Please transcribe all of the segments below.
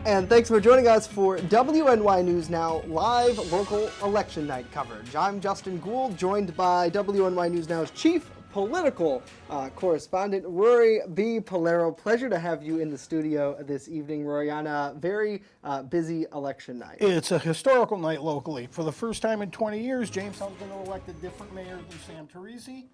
And thanks for joining us for WNY News Now live local election night coverage. I'm Justin Gould, joined by WNY News Now's chief political correspondent, Rory B. Polero. Pleasure to have you in the studio this evening, Rory, on a very busy election night. It's a historical night locally. For the first time in 20 years, Jamestown's going to elect a different mayor than Sam Teresi.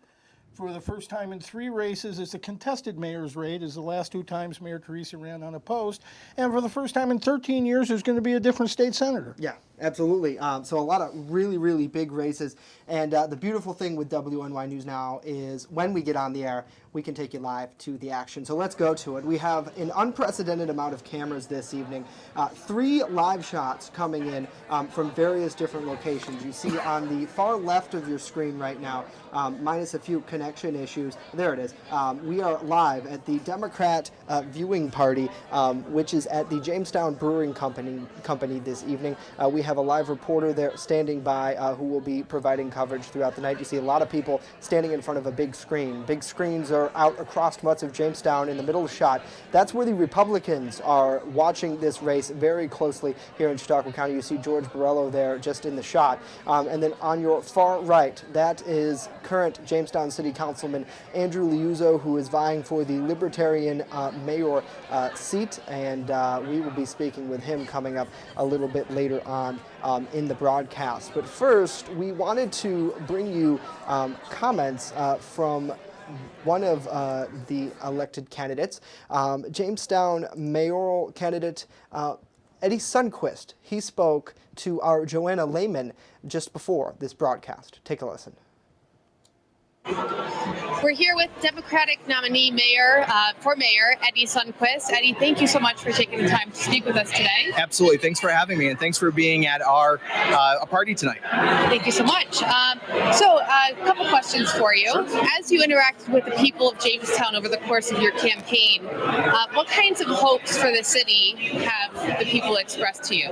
For the first time in 3 races, it's a contested mayor's race, as the last 2 times Mayor Teresi ran unopposed. And for the first time in 13 years, there's going to be a different state senator. Yeah, absolutely. So a lot of really, really big races. And the beautiful thing with WNY News Now is when we get on the air, we can take you live to the action. So let's go to it. We have an unprecedented amount of cameras this evening. 3 live shots coming in from various different locations. You see on the far left of your screen right now, minus a few connection issues. There it is. We are live at the Democrat viewing party, which is at the Jamestown Brewing Company this evening. We have a live reporter there standing by who will be providing coverage throughout the night. You see a lot of people standing in front of a big screen. Big screens are out across much of Jamestown in the middle shot. That's where the Republicans are watching this race very closely here in Chautauqua County. You see George Borrello there just in the shot. And then on your far right, that is current Jamestown City Councilman Andrew Liuzzo, who is vying for the Libertarian mayor seat, and we will be speaking with him coming up a little bit later on in the broadcast. But first, we wanted to bring you comments from one of the elected candidates, Jamestown mayoral candidate Eddie Sundquist. He spoke to our Joanna Lehman just before this broadcast. Take a listen. We're here with Democratic nominee for mayor, Eddie Sundquist. Eddie, thank you so much for taking the time to speak with us today. Absolutely. Thanks for having me, and thanks for being at our party tonight. Thank you so much. So a couple questions for you. As you interact with the people of Jamestown over the course of your campaign, what kinds of hopes for the city have the people expressed to you?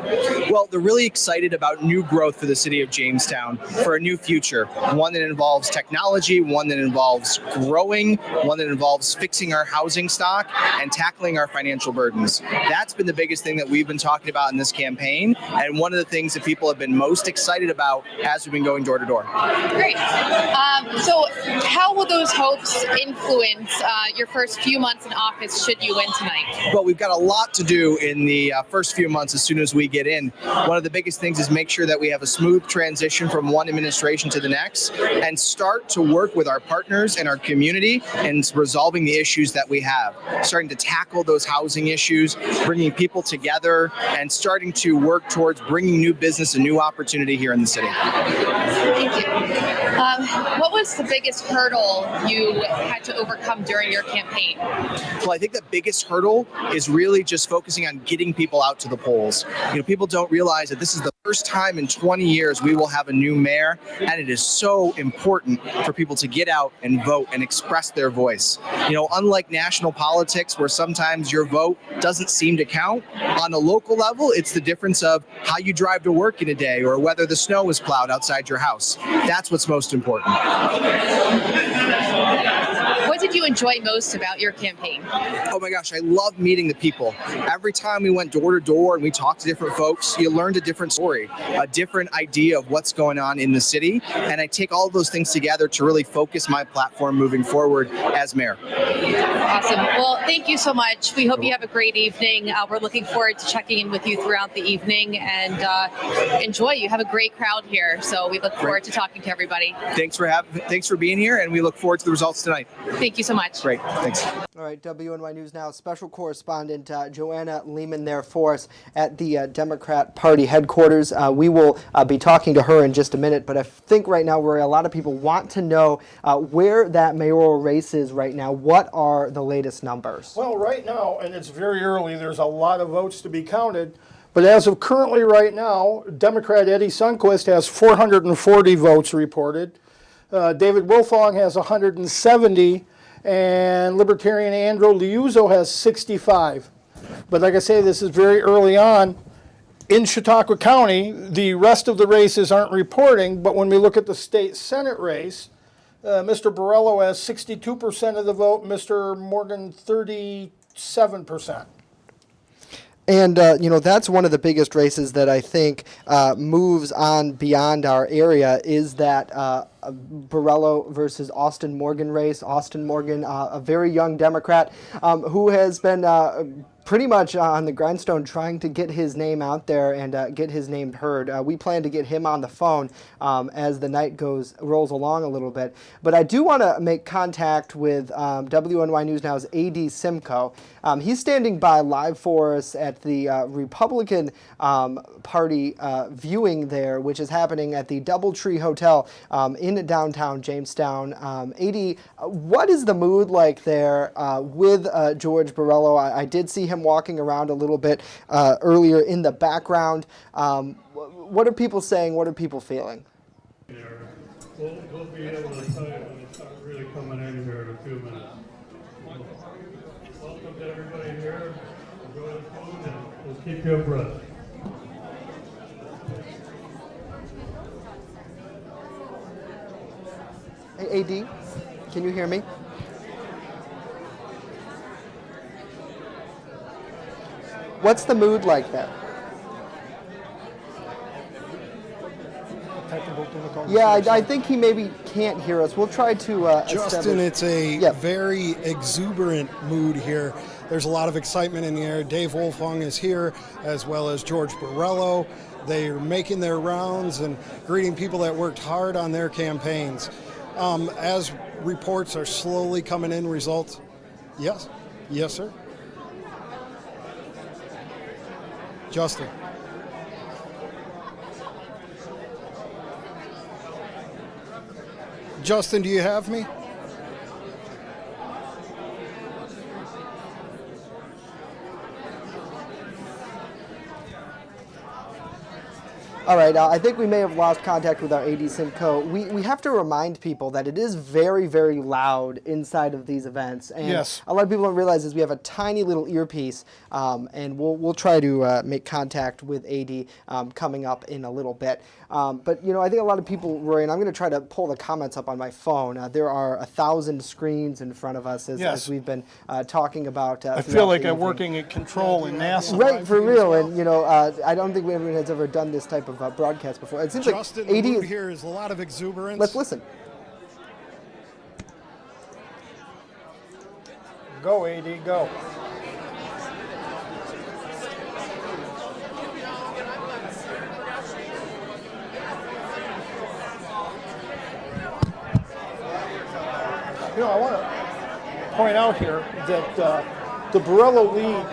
Well, they're really excited about new growth for the city of Jamestown, for a new future, one that involves technology, one that involves growing, one that involves fixing our housing stock and tackling our financial burdens. That's been the biggest thing that we've been talking about in this campaign, and one of the things that people have been most excited about as we've been going door to door. Great. So how will those hopes influence your first few months in office should you win tonight? Well, we've got a lot to do in the first few months as soon as we get in. One of the biggest things is make sure that we have a smooth transition from one administration to the next and start to work with our partners and our community and resolving the issues that we have. Starting to tackle those housing issues, bringing people together, and starting to work towards bringing new business and new opportunity here in the city. Thank you. What was the biggest hurdle you had to overcome during your campaign? Well, I think the biggest hurdle is really just focusing on getting people out to the polls. People don't realize that this is the first time in 20 years we will have a new mayor, and it is so important for people to get out and vote and express their voice. Unlike national politics, where sometimes your vote doesn't seem to count, on a local level, it's the difference of how you drive to work in a day or whether the snow is plowed outside your house. That's what's most important. What did you enjoy most about your campaign? Oh my gosh, I love meeting the people. Every time we went door to door and we talked to different folks, you learned a different story, a different idea of what's going on in the city. And I take all of those things together to really focus my platform moving forward as mayor. Awesome. Well, thank you so much. We hope you have a great evening. We're looking forward to checking in with you throughout the evening, and enjoy. You have a great crowd here, so we look forward to talking to everybody. Thanks for being here, and we look forward to the results tonight. Thank you so much. Great. Thanks. All right, WNY News Now special correspondent Joanna Lehman there for us at the Democrat Party headquarters. We will be talking to her in just a minute, but I think right now, Rory, a lot of people want to know where that mayoral race is right now. What are the latest numbers? Well, right now, and it's very early, there's a lot of votes to be counted. But as of currently right now, Democrat Eddie Sundquist has 440 votes reported. David Wilfong has 170, and Libertarian Andrew Liuzzo has 65. But like I say, this is very early on. In Chautauqua County, the rest of the races aren't reporting, but when we look at the state Senate race, Mr. Borrello has 62% of the vote, Mr. Morgan 37%. And, that's one of the biggest races that I think moves on beyond our area is that Borrello versus Austin Morgan race. Austin Morgan, a very young Democrat who has been pretty much on the grindstone trying to get his name out there and get his name heard. We plan to get him on the phone as the night rolls along a little bit. But I do want to make contact with WNY News Now's A.D. Simcoe. He's standing by live for us at the Republican Party viewing there, which is happening at the Doubletree Hotel in downtown Jamestown. A.D., what is the mood like there with George Borrello? I did see him walking around a little bit earlier in the background. What are people saying? What are people feeling? We'll be able to tell you when it's really coming in here in a few minutes. Welcome to everybody here. Enjoy the food and we'll keep you abreast. Hey, AD, can you hear me? What's the mood like there? Technical difficulties. Yeah, I think he maybe can't hear us. We'll try to Justin, establish- it's a Yep. very exuberant mood here. There's a lot of excitement in the air. Dave Wolfong is here, as well as George Borrello. They're making their rounds and greeting people that worked hard on their campaigns. As reports are slowly coming in, results. Yes, yes, sir. Justin. Justin, do you have me? All right, I think we may have lost contact with our AD Simcoe. We have to remind people that it is very, very loud inside of these events. And Yes. a lot of people don't realize is we have a tiny little earpiece, and we'll try to make contact with AD coming up in a little bit. But, I think a lot of people, Roy, and I'm going to try to pull the comments up on my phone. There are 1,000 screens in front of us as we've been talking about. I feel like I'm working at control in NASA. Right, for real. And, I don't think anyone has ever done this type of broadcast before. It seems Justin, like AD the mood is, here is a lot of exuberance. let's listen. Go, AD, go. I want to point out here that the Borrello lead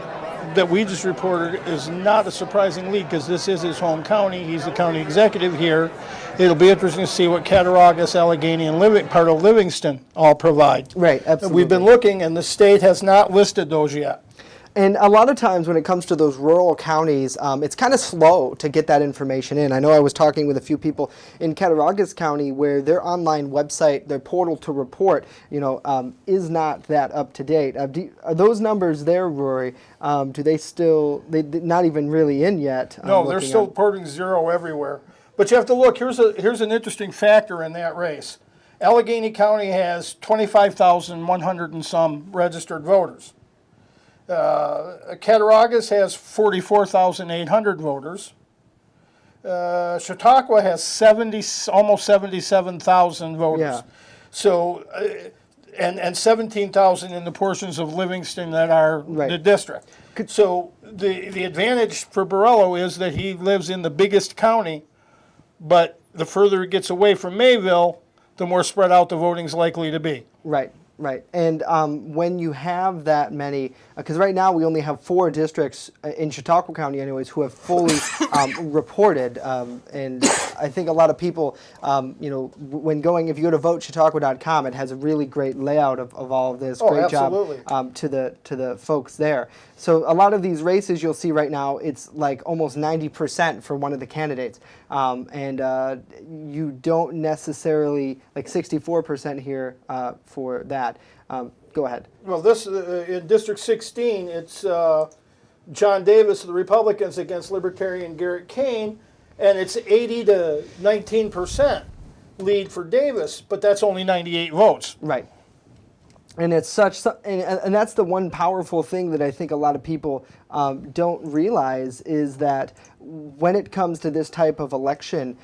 that we just reported is not a surprising lead because this is his home county. He's the county executive here. It'll be interesting to see what Cattaraugus, Allegheny, and part of Livingston all provide. Right, absolutely. We've been looking, and the state has not listed those yet. And a lot of times when it comes to those rural counties, it's kind of slow to get that information in. I know I was talking with a few people in Cattaraugus County where their online website, their portal to report, is not that up to date. Are those numbers there, Rory? Do they still, they're not even really in yet? No, they're still reporting zero everywhere. But you have to look, here's an interesting factor in that race. Allegheny County has 25,100 and some registered voters. Cattaraugus has 44,800 voters. Chautauqua has almost 77,000 voters. Yeah. So, and 17,000 in the portions of Livingston that are the district. So the advantage for Borrello is that he lives in the biggest county, but the further it gets away from Mayville, the more spread out the voting's likely to be. Right. Right, and when you have that many, because right now we only have 4 districts in Chautauqua County anyways who have fully reported, and I think a lot of people, when going, if you go to votechautauqua.com, it has a really great layout of all of this. Great absolutely. job to the folks there. So a lot of these races you'll see right now, it's like almost 90% for one of the candidates, and you don't necessarily, like 64% here for that. Go ahead. Well, this in District 16, it's John Davis of the Republicans against Libertarian Garrett Kane, and it's 80 to 19% lead for Davis, but that's only 98 votes. Right. And it's and that's the one powerful thing that I think a lot of people don't realize is that when it comes to this type of election,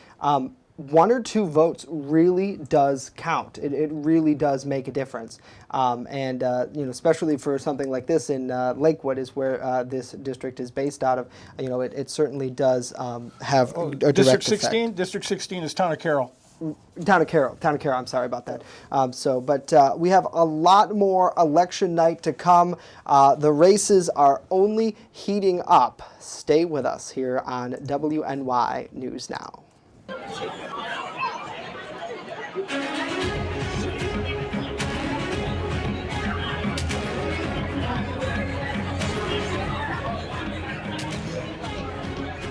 one or two votes really does count. It really does make a difference. Especially for something like this in Lakewood is where this district is based out of, it certainly does have a direct District effect. 16? District 16 is Town of Carroll. Town of Carroll, I'm sorry about that. We have a lot more election night to come. The races are only heating up. Stay with us here on WNY News Now.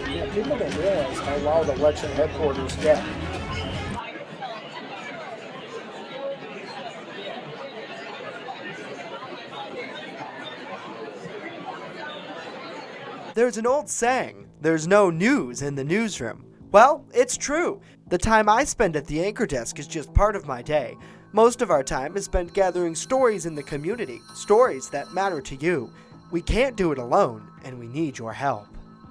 Yeah, people don't realize how loud election headquarters get. There's an old saying, there's no news in the newsroom. Well, it's true. The time I spend at the anchor desk is just part of my day. Most of our time is spent gathering stories in the community, stories that matter to you. We can't do it alone, and we need your help.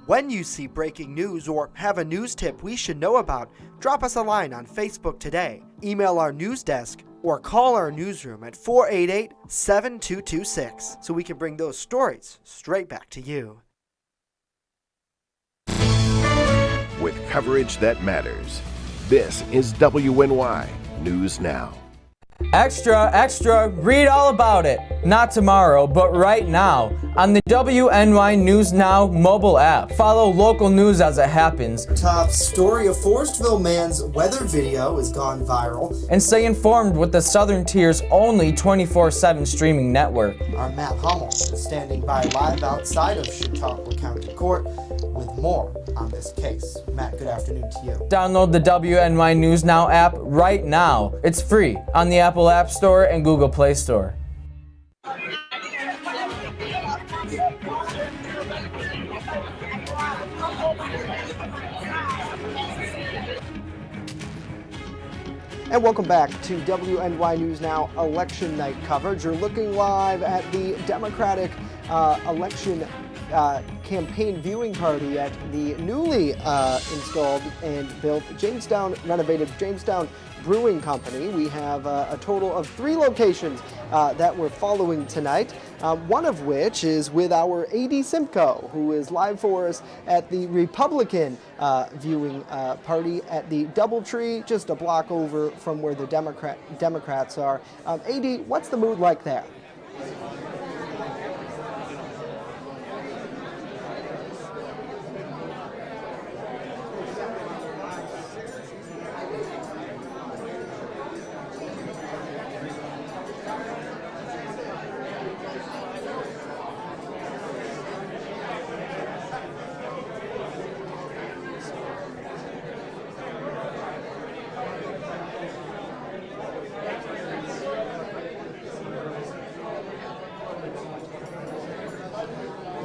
When you see breaking news or have a news tip we should know about, drop us a line on Facebook today, email our news desk, or call our newsroom at 488-7226 so we can bring those stories straight back to you. With coverage that matters. This is WNY News Now. Extra, extra, read all about it. Not tomorrow, but right now on the WNY News Now mobile app. Follow local news as it happens. Top story, a Forestville man's weather video has gone viral. And stay informed with the Southern Tier's only 24/7 streaming network. Our Matt Hummel is standing by live outside of Chautauqua County Court with more on this case. Matt, good afternoon to you. Download the WNY News Now app right now. It's free on the Apple App Store and Google Play Store. And welcome back to WNY News Now election night coverage. You're looking live at the Democratic election campaign viewing party at the newly installed and built renovated Jamestown Brewing Company. We have a total of 3 locations that we're following tonight, one of which is with our AD Simcoe, who is live for us at the Republican viewing party at the Doubletree, just a block over from where the Democrats are. AD, what's the mood like there?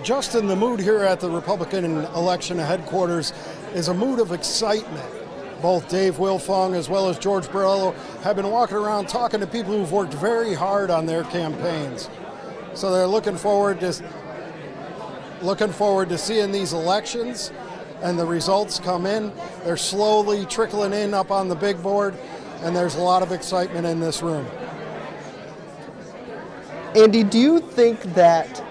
Justin, the mood here at the Republican election headquarters is a mood of excitement. Both Dave Wilfong as well as George Borrello have been walking around talking to people who've worked very hard on their campaigns. So they're looking forward to seeing these elections and the results come in. They're slowly trickling in up on the big board, and there's a lot of excitement in this room. Andy, do you think that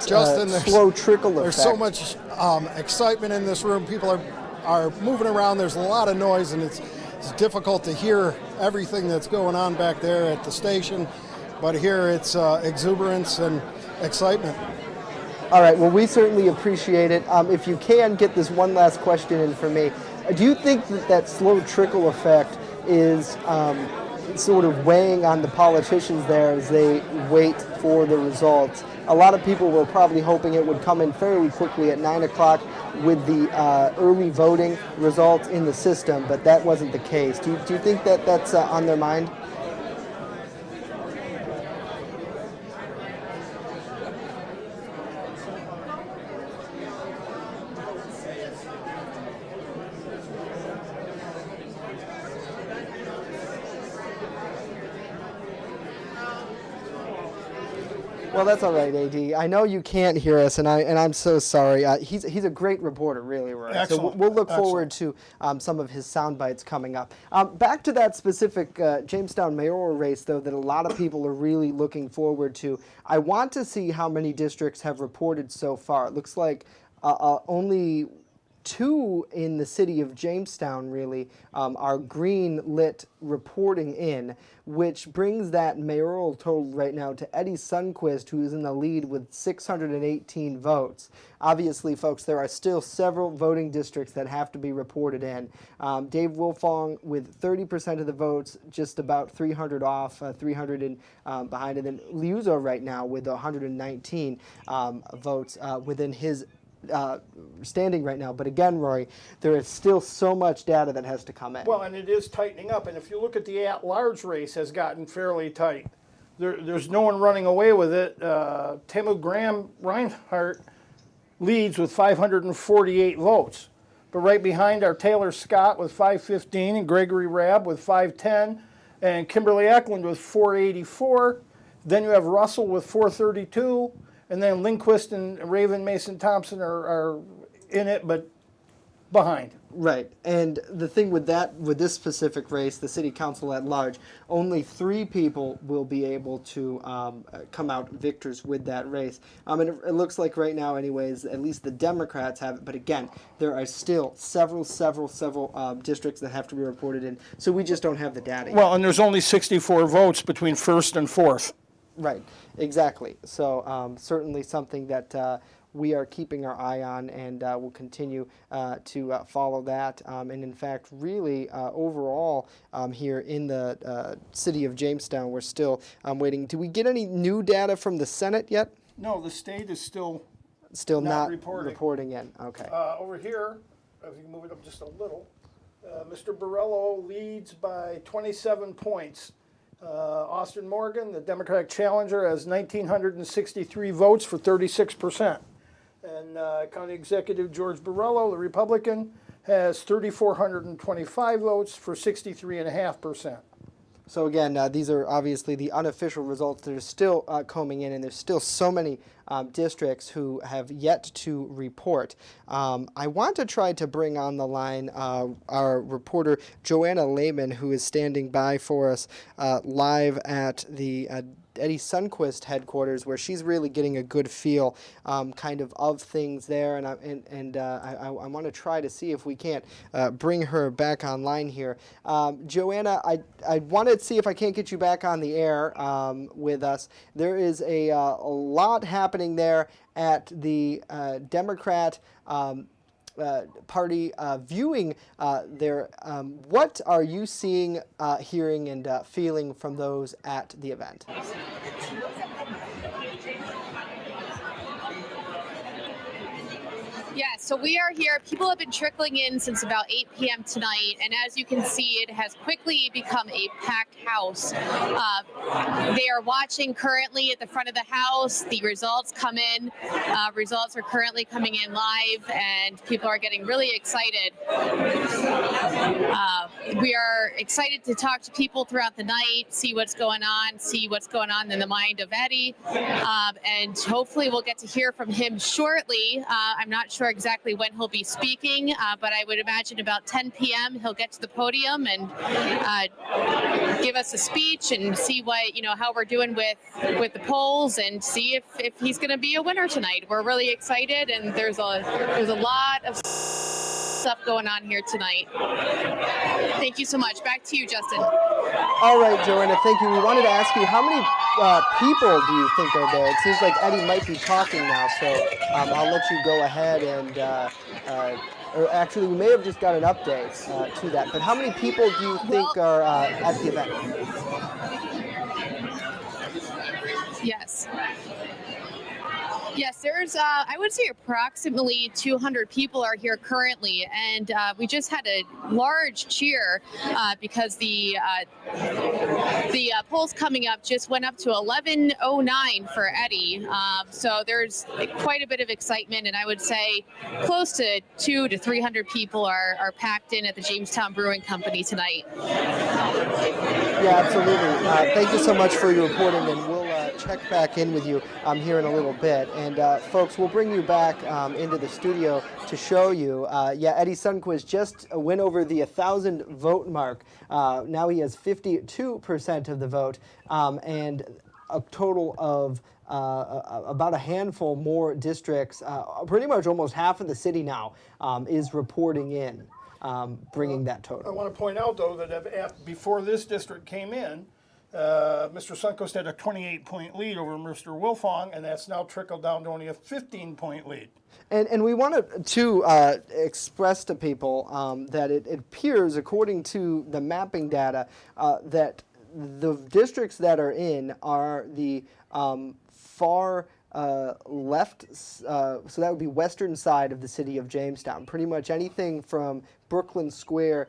Justin, slow trickle effect? There's so much excitement in this room. People are moving around. There's a lot of noise, and it's difficult to hear everything that's going on back there at the station. But here it's exuberance and excitement. All right, well, we certainly appreciate it. If you can get this one last question in for me, do you think that slow trickle effect is sort of weighing on the politicians there as they wait for the results? A lot of people were probably hoping it would come in fairly quickly at 9 o'clock with the early voting results in the system, but that wasn't the case. Do you think that that's on their mind? Well, that's all right, AD. I know you can't hear us, and I'm so sorry. He's a great reporter, really, Roy. Excellent. So we'll look forward to some of his sound bites coming up. Back to that specific Jamestown mayoral race, though, that a lot of people are really looking forward to. I want to see how many districts have reported so far. It looks like only 2 in the city of Jamestown really are green lit reporting in, which brings that mayoral total right now to Eddie Sundquist, who is in the lead with 618 votes. Obviously, folks, there are still several voting districts that have to be reported in. Dave Wolfong with 30% of the votes, just about 300 off, 300 behind, and then Liuzzo right now with 119 votes within his standing right now. But again, Rory, there is still so much data that has to come in. Well, and it is tightening up. And if you look at the at-large race, has gotten fairly tight. There's no one running away with it. Tamu Graham Reinhardt leads with 548 votes. But right behind are Taylor Scott with 515 and Gregory Rabb with 510 and Kimberly Eklund with 484. Then you have Russell with 432. And then Lindquist and Raven Mason Thompson are in it, but behind. Right, and the thing with this specific race, the city council at large, only 3 people will be able to come out victors with that race. And it looks like right now, anyways, at least the Democrats have it. But again, there are still several districts that have to be reported in. So we just don't have the data yet. Well, and there's only 64 votes between first and fourth. Right, exactly. So certainly something that we are keeping our eye on, and we'll continue to follow that. And in fact, really overall here in the city of Jamestown, we're still waiting. Do we get any new data from the Senate yet? No, the state is still not reporting in. Okay. Over here, if you can move it up just a little, Mr. Borrello leads by 27 points. Austin Morgan, the Democratic challenger, has 1,963 votes for 36%. And County Executive George Borrello, the Republican, has 3,425 votes for 63.5%. So again, these are obviously the unofficial results that are still coming in, and there's still so many districts who have yet to report. I want to try to bring on the line our reporter Joanna Lehman, who is standing by for us live at the Eddie Sundquist headquarters, where she's really getting a good feel kind of things there, and I want to try to see if we can't bring her back online here. Joanna, I want to see if I can't get you back on the air with us. There is a lot happening there at the Democrat Party viewing there. What are you seeing, hearing, and feeling from those at the event? Yeah, so we are here. People have been trickling in since about 8 p.m. tonight, and as you can see, it has quickly become a packed house. They are watching currently at the front of the house. The results come in. Results are currently coming in live, and people are getting really excited. We are excited to talk to people throughout the night, see what's going on in the mind of Eddie, and hopefully we'll get to hear from him shortly. I'm not sure exactly when he'll be speaking, but I would imagine about 10 p.m. he'll get to the podium and give us a speech and see how we're doing with the polls, and see if he's going to be a winner tonight. We're really excited, and there's a lot of stuff going on here tonight. Thank you so much. Back to you, Justin. All right, Joanna, thank you. We wanted to ask you, how many people do you think are there? It seems like Eddie might be talking now, so I'll let you go ahead and, or actually, we may have just got an update to that, but how many people do you think are at the event? Yes, there's, I would say approximately 200 people are here currently, and we just had a large cheer because the polls coming up just went up to 1109 for Eddie. So there's quite a bit of excitement, and I would say close to 200 to 300 people are packed in at the Jamestown Brewing Company tonight. Yeah, absolutely. Thank you so much for your reporting, and we'll check back in with you here in a little bit. And folks, we'll bring you back into the studio to show you. Eddie Sundquist just went over the 1,000 vote mark. Now he has 52% of the vote, and a total of about a handful more districts, pretty much almost half of the city now is reporting in, bringing that total. I want to point out, though, that before this district came in, Mr. Suncoast had a 28-point lead over Mr. Wilfong, and that's now trickled down to only a 15-point lead. And we wanted to express to people that it appears, according to the mapping data, that the districts that are in are the far left, so that would be western side of the city of Jamestown. Pretty much anything from Brooklyn Square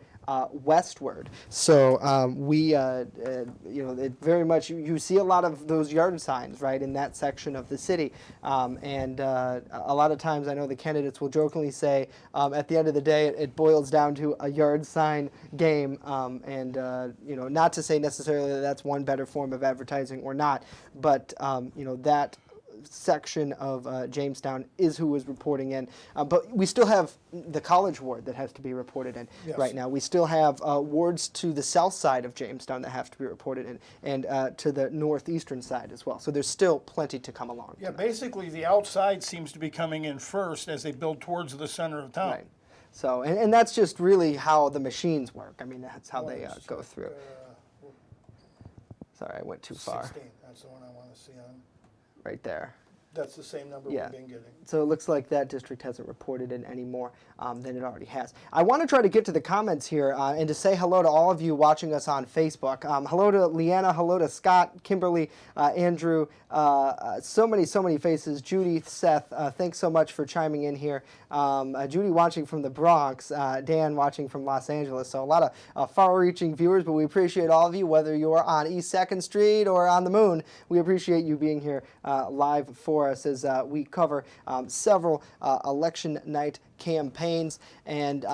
westward. So it very much, you see a lot of those yard signs, right, in that section of the city. And a lot of times I know the candidates will jokingly say, at the end of the day, it boils down to a yard sign game. Not to say necessarily that that's one better form of advertising or not, but, that section of Jamestown is who is reporting in. But we still have the college ward that has to be reported in right now. We still have wards to the south side of Jamestown that have to be reported in, and to the northeastern side as well. So there's still plenty to come along. Yeah, basically the outside seems to be coming in first as they build towards the center of town. Right. So, and that's just really how the machines work. I mean, that's how they go through. Sorry, I went too far. 16, that's the one I want to see on. Right there. That's the same number we've been getting. So it looks like that district hasn't reported in any more than it already has. I want to try to get to the comments here and to say hello to all of you watching us on Facebook. Hello to Leanna, hello to Scott, Kimberly, Andrew, so many faces. Judy, Seth, thanks so much for chiming in here. Judy watching from the Bronx, Dan watching from Los Angeles. So a lot of far-reaching viewers, but we appreciate all of you, whether you're on East 2nd Street or on the moon. We appreciate you being here live for us as we cover several election night campaigns. And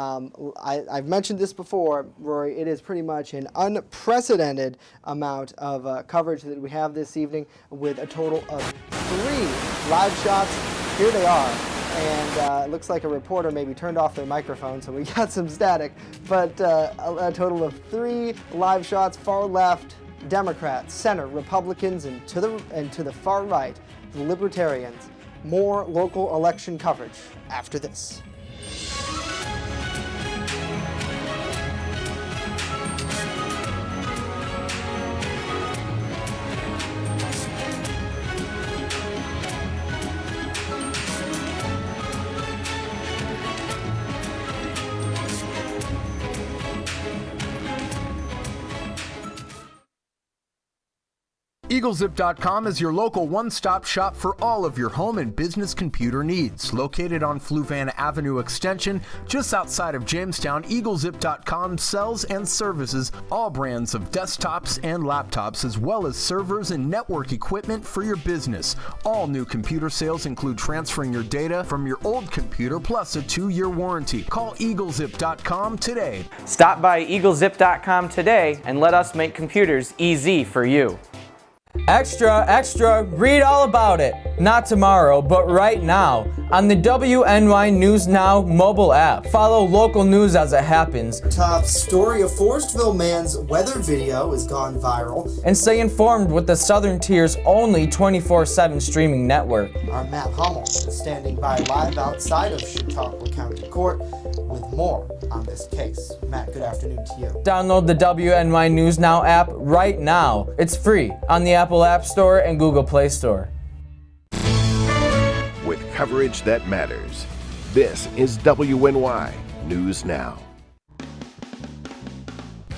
I've mentioned this before, Rory, it is pretty much an unprecedented amount of coverage that we have this evening, with a total of 3 live shots. Here they are. And it looks like a reporter maybe turned off their microphone, so we got some static. But a total of 3 live shots, far left, Democrats, center, Republicans, and to the far right, the Libertarians. More local election coverage after this. EagleZip.com is your local one-stop shop for all of your home and business computer needs. Located on Fluvan Avenue Extension, just outside of Jamestown, EagleZip.com sells and services all brands of desktops and laptops, as well as servers and network equipment for your business. All new computer sales include transferring your data from your old computer, plus a 2-year warranty. Call EagleZip.com today. Stop by EagleZip.com today and let us make computers easy for you. Extra, extra, read all about it. Not tomorrow, but right now on the WNY News Now mobile app. Follow local news as it happens. Top story: a Forestville man's weather video has gone viral. And stay informed with the Southern Tier's only 24/7 streaming network. Our Matt Hummel is standing by live outside of Chautauqua County Court with more on this case. Matt, good afternoon to you. Download the WNY News Now app right now. It's free on the Apple App Store and Google Play Store. With coverage that matters, this is WNY News Now.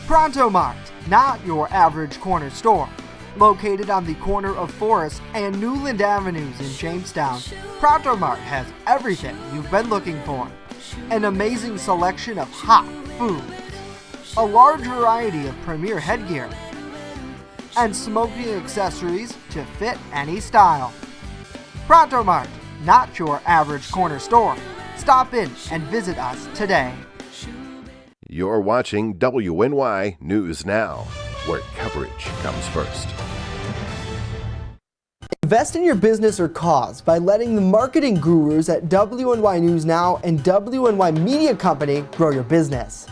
Pronto Mart, not your average corner store. Located on the corner of Forest and Newland Avenues in Jamestown, Pronto Mart has everything you've been looking for. An amazing selection of hot foods, a large variety of premier headgear, and smoking accessories to fit any style. Pronto Mart, not your average corner store. Stop in and visit us today. You're watching WNY News Now, where coverage comes first. Invest in your business or cause by letting the marketing gurus at WNY News Now and WNY Media Company grow your business.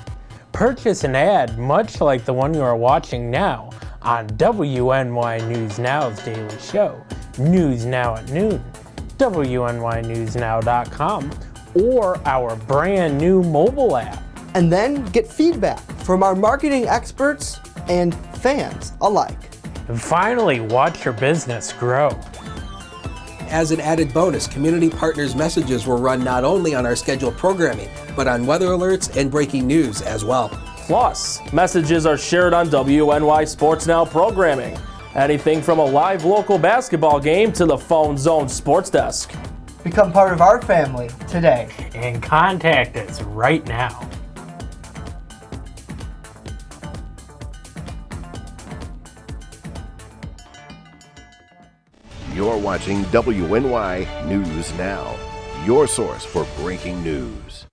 Purchase an ad much like the one you are watching now on WNY News Now's daily show, News Now at Noon, WNYNewsNow.com, or our brand new mobile app. And then get feedback from our marketing experts and fans alike. And finally, watch your business grow. As an added bonus, Community Partners messages will run not only on our scheduled programming, but on weather alerts and breaking news as well. Plus, messages are shared on WNY Sports Now programming. Anything from a live local basketball game to the Phone Zone Sports Desk. Become part of our family today. And contact us right now. You're watching WNY News Now, your source for breaking news.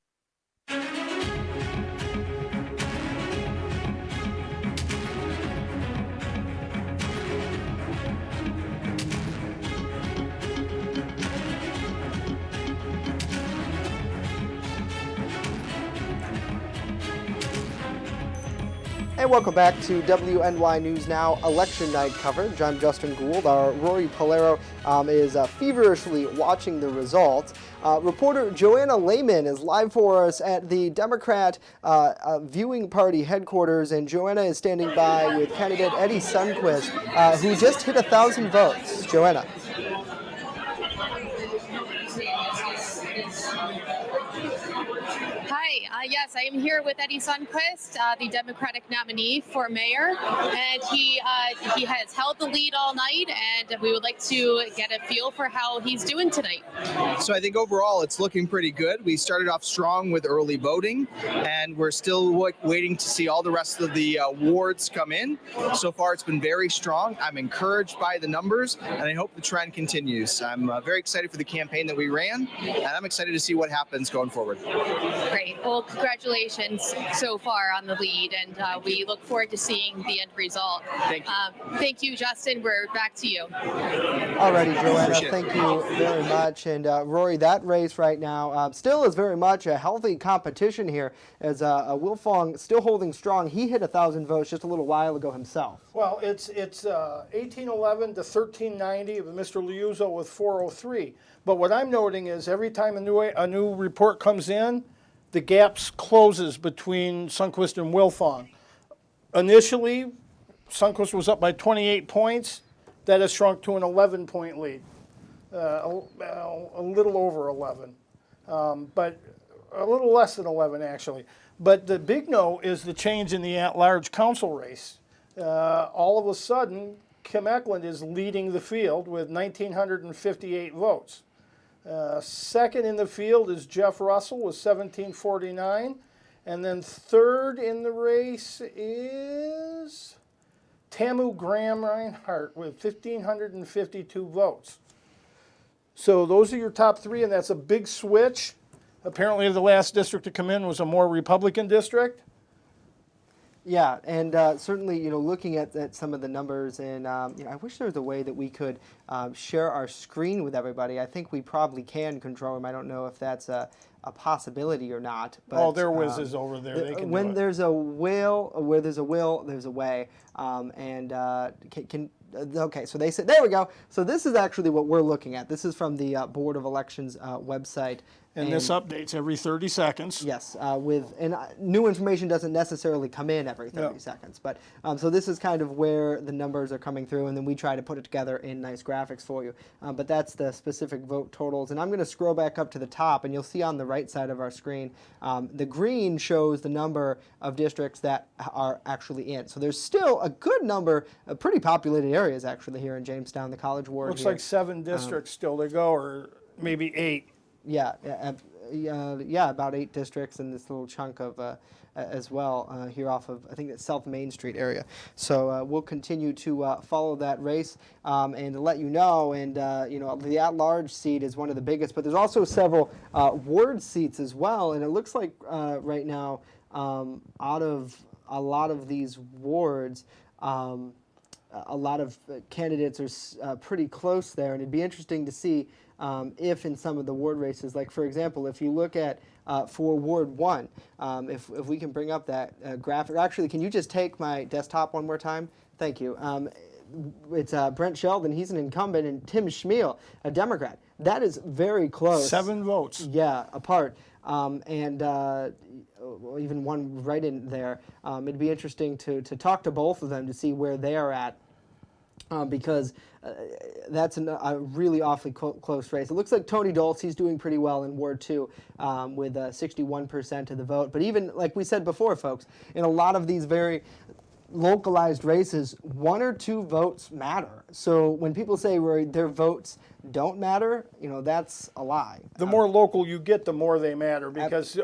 And welcome back to WNY News Now election night coverage. I'm Justin Gould. Our Rory Polero is feverishly watching the results. Reporter Joanna Lehman is live for us at the Democrat viewing party headquarters, and Joanna is standing by with candidate Eddie Sundquist, who just hit 1,000 votes. Joanna. Hi, yes, I am here with Eddie Sundquist, the Democratic nominee for mayor, and he has held the lead all night, and we would like to get a feel for how he's doing tonight. So I think overall it's looking pretty good. We started off strong with early voting, and we're still waiting to see all the rest of the wards come in. So far it's been very strong. I'm encouraged by the numbers, and I hope the trend continues. I'm very excited for the campaign that we ran, and I'm excited to see what happens going forward. Great. Well, congratulations so far on the lead, and we look forward to seeing the end result. Thank you, Justin. We're back to you. Alrighty, Joanna, thank you very much. And Rory, that race right now still is very much a healthy competition here, as Wilfong still holding strong. He hit 1,000 votes just a little while ago himself. Well, it's 1811 to 1390 with Mr. Liuzzo with 403. But what I'm noting is every time a new report comes in, the gaps closes between Sundquist and Wilfong. Initially, Sundquist was up by 28 points. That has shrunk to an 11-point lead, a little over 11, but a little less than 11 actually. But the big no is the change in the at-large council race. All of a sudden, Kim Eklund is leading the field with 1,958 votes. Second in the field is Jeff Russell with 1,749. And then third in the race is Tamu Graham Reinhardt with 1,552 votes. So those are your top three, and that's a big switch. Apparently the last district to come in was a more Republican district. Yeah, and certainly, looking at some of the numbers, and I wish there was a way that we could share our screen with everybody. I think we probably can control them. I don't know if that's a possibility or not. But, their whiz is over there. They can when do it. there's a will, where there's a will, there's a way. Okay, so they said, there we go. So this is actually what we're looking at. This is from the Board of Elections website. And this updates every 30 seconds. Yes, new information doesn't necessarily come in every 30 seconds. But so this is kind of where the numbers are coming through, and then we try to put it together in nice graphics for you. But that's the specific vote totals. And I'm going to scroll back up to the top, and you'll see on the right side of our screen, the green shows the number of districts that are actually in. So there's still a good number of pretty populated areas actually here in Jamestown, the College Ward. Looks like 7 districts still to go, or maybe 8. Yeah, about 8 districts in this little chunk of as well here off of, I think, it's South Main Street area. So we'll continue to follow that race and to let you know. And the at-large seat is one of the biggest, but there's also several ward seats as well. And it looks like right now, out of a lot of these wards, a lot of candidates are pretty close there, and it'd be interesting to see if in some of the ward races, like for example, if you look at for Ward 1, if we can bring up that graphic. Actually, can you just take my desktop one more time? Thank you. It's Brent Sheldon, he's an incumbent, and Tim Schmiel, a Democrat. That is very close. 7 votes. Yeah, apart. And even one right in there. It'd be interesting to talk to both of them to see where they are at. Because that's a really awfully close race. It looks like Tony Dolce, he's doing pretty well in Ward 2 with 61% of the vote. But even, like we said before, folks, in a lot of these very localized races, 1 or 2 votes matter. So when people say their votes don't matter, that's a lie. The more local you get, the more they matter, because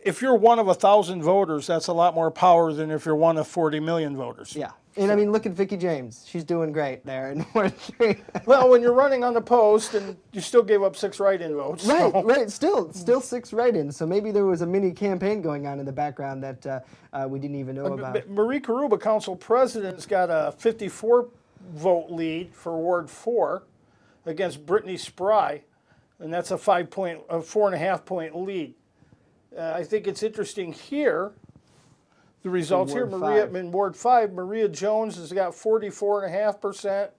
if you're one of 1,000 voters, that's a lot more power than if you're one of 40 million voters. Yeah. And I mean, look at Vicki James. She's doing great there in Ward 3. Well, when you're running on the post and you still gave up 6 write-in votes. Right, so. right. Still 6 write-ins. So maybe there was a mini campaign going on in the background that we didn't even know about. Marie Karuba, council president's got a 54 vote lead for Ward 4 against Brittany Spry, and that's a 4.5 point lead. I think it's interesting here. The results here, in Ward 5, Maria Jones has got 44.5%,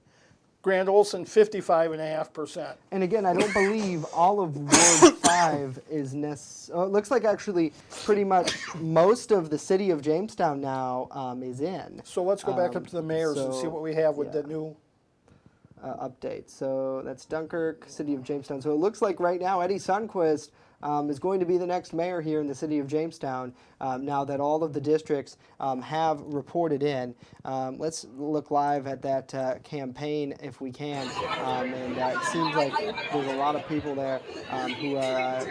Grant Olson 55.5%. And again, I don't believe all of Ward 5 is necessary. It looks like actually pretty much most of the city of Jamestown now is in. So let's go back up to the mayors and see what we have with the new update. So that's Dunkirk, city of Jamestown. So it looks like right now Eddie Sundquist is going to be the next mayor here in the city of Jamestown now that all of the districts have reported in. Let's look live at that campaign if we can. And it seems like there's a lot of people there who are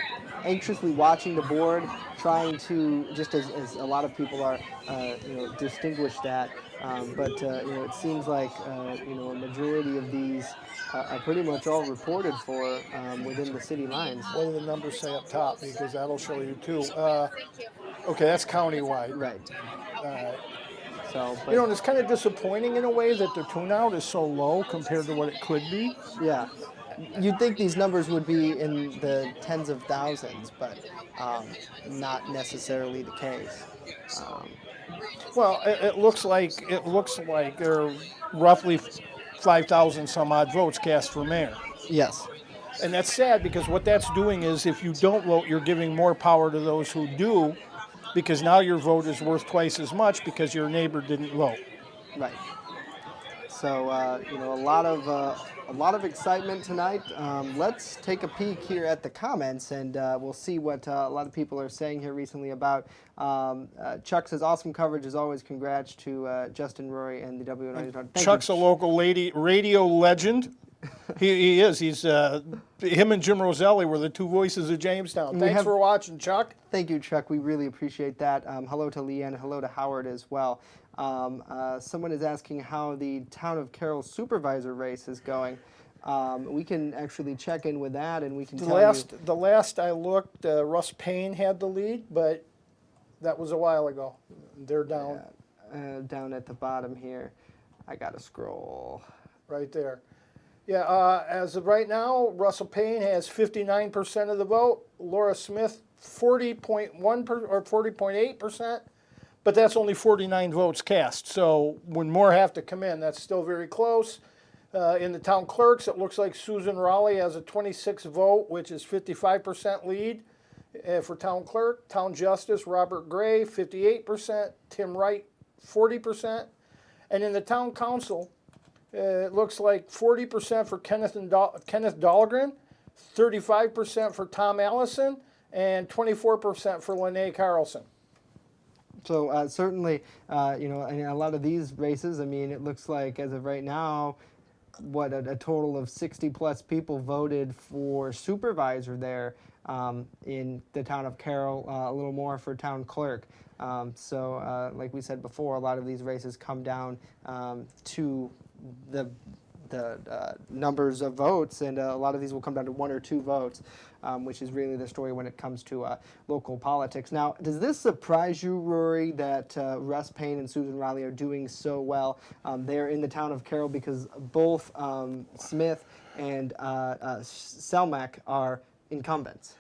anxiously watching the board, trying to, just as a lot of people are, distinguish that. But it seems like a majority of these are pretty much all reported for within the city lines. What do the numbers say up top? Because that'll show you too. Okay, that's countywide. Right. So, and it's kind of disappointing in a way that the turnout is so low compared to what it could be. Yeah. You'd think these numbers would be in the tens of thousands, but not necessarily the case. Well, it looks like there are roughly 5,000 some odd votes cast for mayor. Yes. And that's sad, because what that's doing is if you don't vote, you're giving more power to those who do, because now your vote is worth twice as much because your neighbor didn't vote. Right. So a lot of excitement tonight. Let's take a peek here at the comments, and we'll see what a lot of people are saying here recently about. Chuck says, awesome coverage as always. Congrats to Justin, Rory, and the WNY News. Chuck's a local radio legend. He is. He's him and Jim Roselli were the 2 voices of Jamestown. Thanks for watching, Chuck. Thank you, Chuck. We really appreciate that. Hello to Leanne. Hello to Howard as well. Someone is asking how the Town of Carroll supervisor race is going. We can actually check in with that, and we can tell you. The last I looked, Russ Payne had the lead, but that was a while ago. They're down. Yeah, down at the bottom here. I got to scroll. Right there. Yeah, as of right now, Russell Payne has 59% of the vote. Laura Smith, 40.1% or 40.8%, but that's only 49 votes cast. So when more have to come in, that's still very close. In the town clerks, it looks like Susan Raleigh has a 26 vote, which is 55% lead for town clerk. Town justice, Robert Gray, 58%. Tim Wright, 40%. And in the town council, it looks like 40% for Kenneth Dahlgren, 35% for Tom Allison, and 24% for Lene Carlson. So certainly, in a lot of these races, I mean, it looks like as of right now, a total of 60+ people voted for supervisor there in the town of Carroll, a little more for town clerk. So like we said before, a lot of these races come down to the numbers of votes, and a lot of these will come down to 1 or 2 votes, which is really the story when it comes to local politics. Now, does this surprise you, Rory, that Russ Payne and Susan Riley are doing so well there in the town of Carroll, because both Smith and Selmack are incumbents?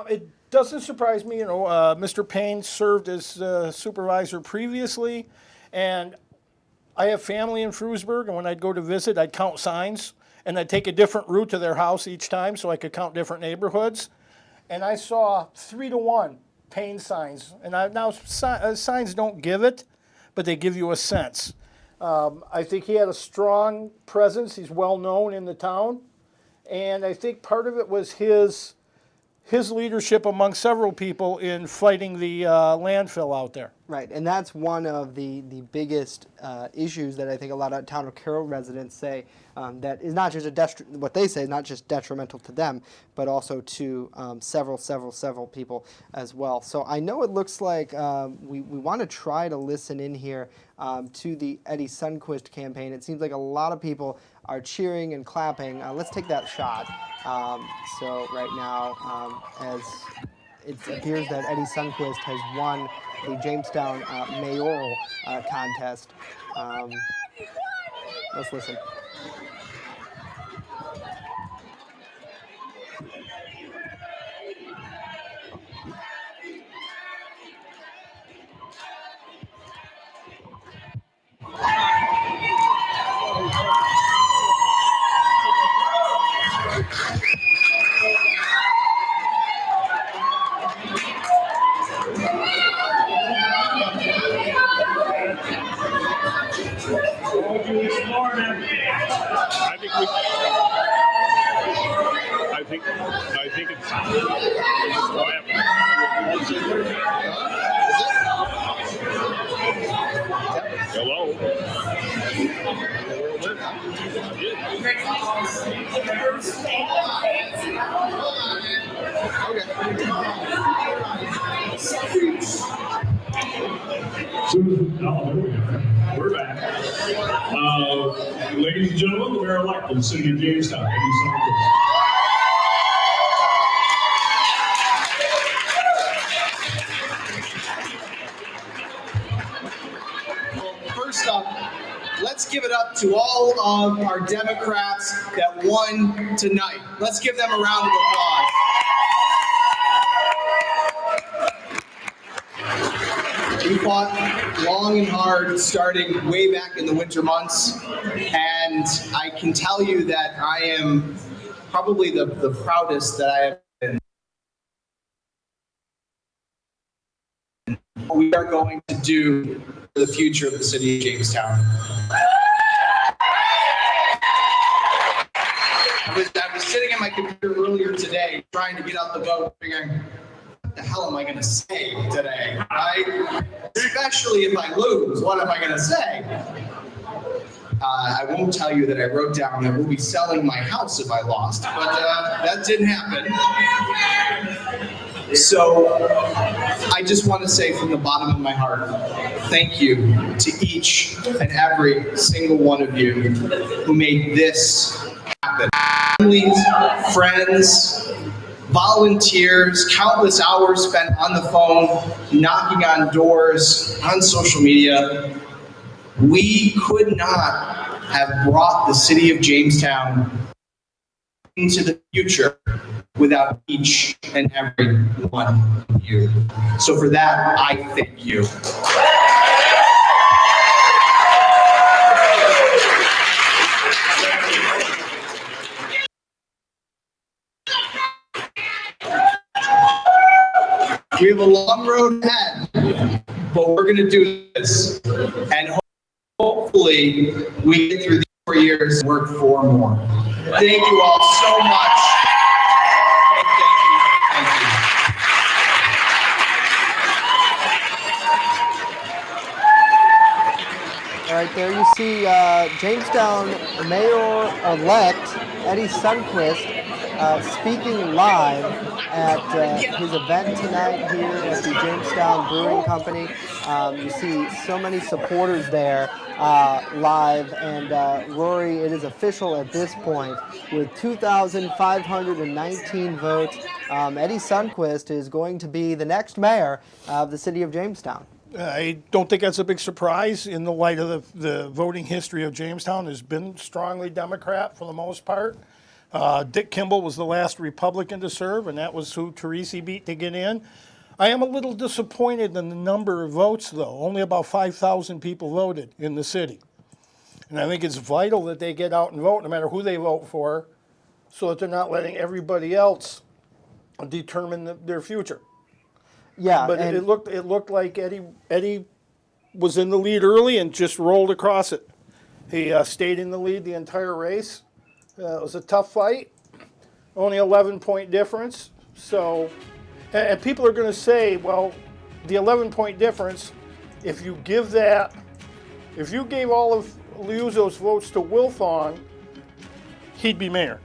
It doesn't surprise me. Mr. Payne served as supervisor previously, and I have family in Frewsburg, and when I'd go to visit, I'd count signs, and I'd take a different route to their house each time so I could count different neighborhoods. And I saw 3-to-1 Payne signs. And now signs don't give it, but they give you a sense. I think he had a strong presence. He's well known in the town. And I think part of it was his leadership among several people in fighting the landfill out there. Right, and that's one of the biggest issues that I think a lot of town of Carroll residents say, that is not just what they say is not just detrimental to them, but also to several people as well. So I know it looks like we want to try to listen in here to the Eddie Sundquist campaign. It seems like a lot of people are cheering and clapping. Let's take that shot. So right now, as it appears that Eddie Sundquist has won the Jamestown mayoral contest. Let's listen. I think it's hello. We're back. Ladies and gentlemen, the mayor-elect of the city of Jamestown, Eddie Sundquist. First up, let's give it up to all of our Democrats that won tonight. Let's give them a round of applause. We fought long and hard starting way back in the winter months, and I can tell you that I am probably the proudest that I have been. What we are going to do for the future of the city of Jamestown. I was sitting at my computer earlier today trying to get out the vote, figuring, what the hell am I going to say today, right? Especially if I lose, what am I going to say? I won't tell you that I wrote down that we'll be selling my house if I lost, but that didn't happen. So I just want to say from the bottom of my heart, thank you to each and every single one of you who made this happen. Families, friends, volunteers, countless hours spent on the phone, knocking on doors, on social media. We could not have brought the city of Jamestown into the future without each and every one of you. So for that, I thank you. We have a long road ahead, but we're going to do this. And hopefully, we get through these 4 years and work 4 more. Thank you all so much. Thank you. All right, there you see Jamestown Mayor-elect Eddie Sundquist speaking live at his event tonight here at the Jamestown Brewing Company. You see so many supporters there live, and Rory, it is official at this point with 2,519 votes. Eddie Sundquist is going to be the next mayor of the city of Jamestown. I don't think that's a big surprise in the light of the voting history of Jamestown has been strongly Democrat for the most part. Dick Kimball was the last Republican to serve, and that was who Teresi beat to get in. I am a little disappointed in the number of votes, though. Only about 5,000 people voted in the city. And I think it's vital that they get out and vote, no matter who they vote for, so that they're not letting everybody else determine their future. Yeah, but it looked like Eddie was in the lead early and just rolled across it. He stayed in the lead the entire race. It was a tough fight, only 11-point difference. So, and people are going to say, well, the 11-point difference, if you gave all of Liuzzo's votes to Wilfong, he'd be mayor.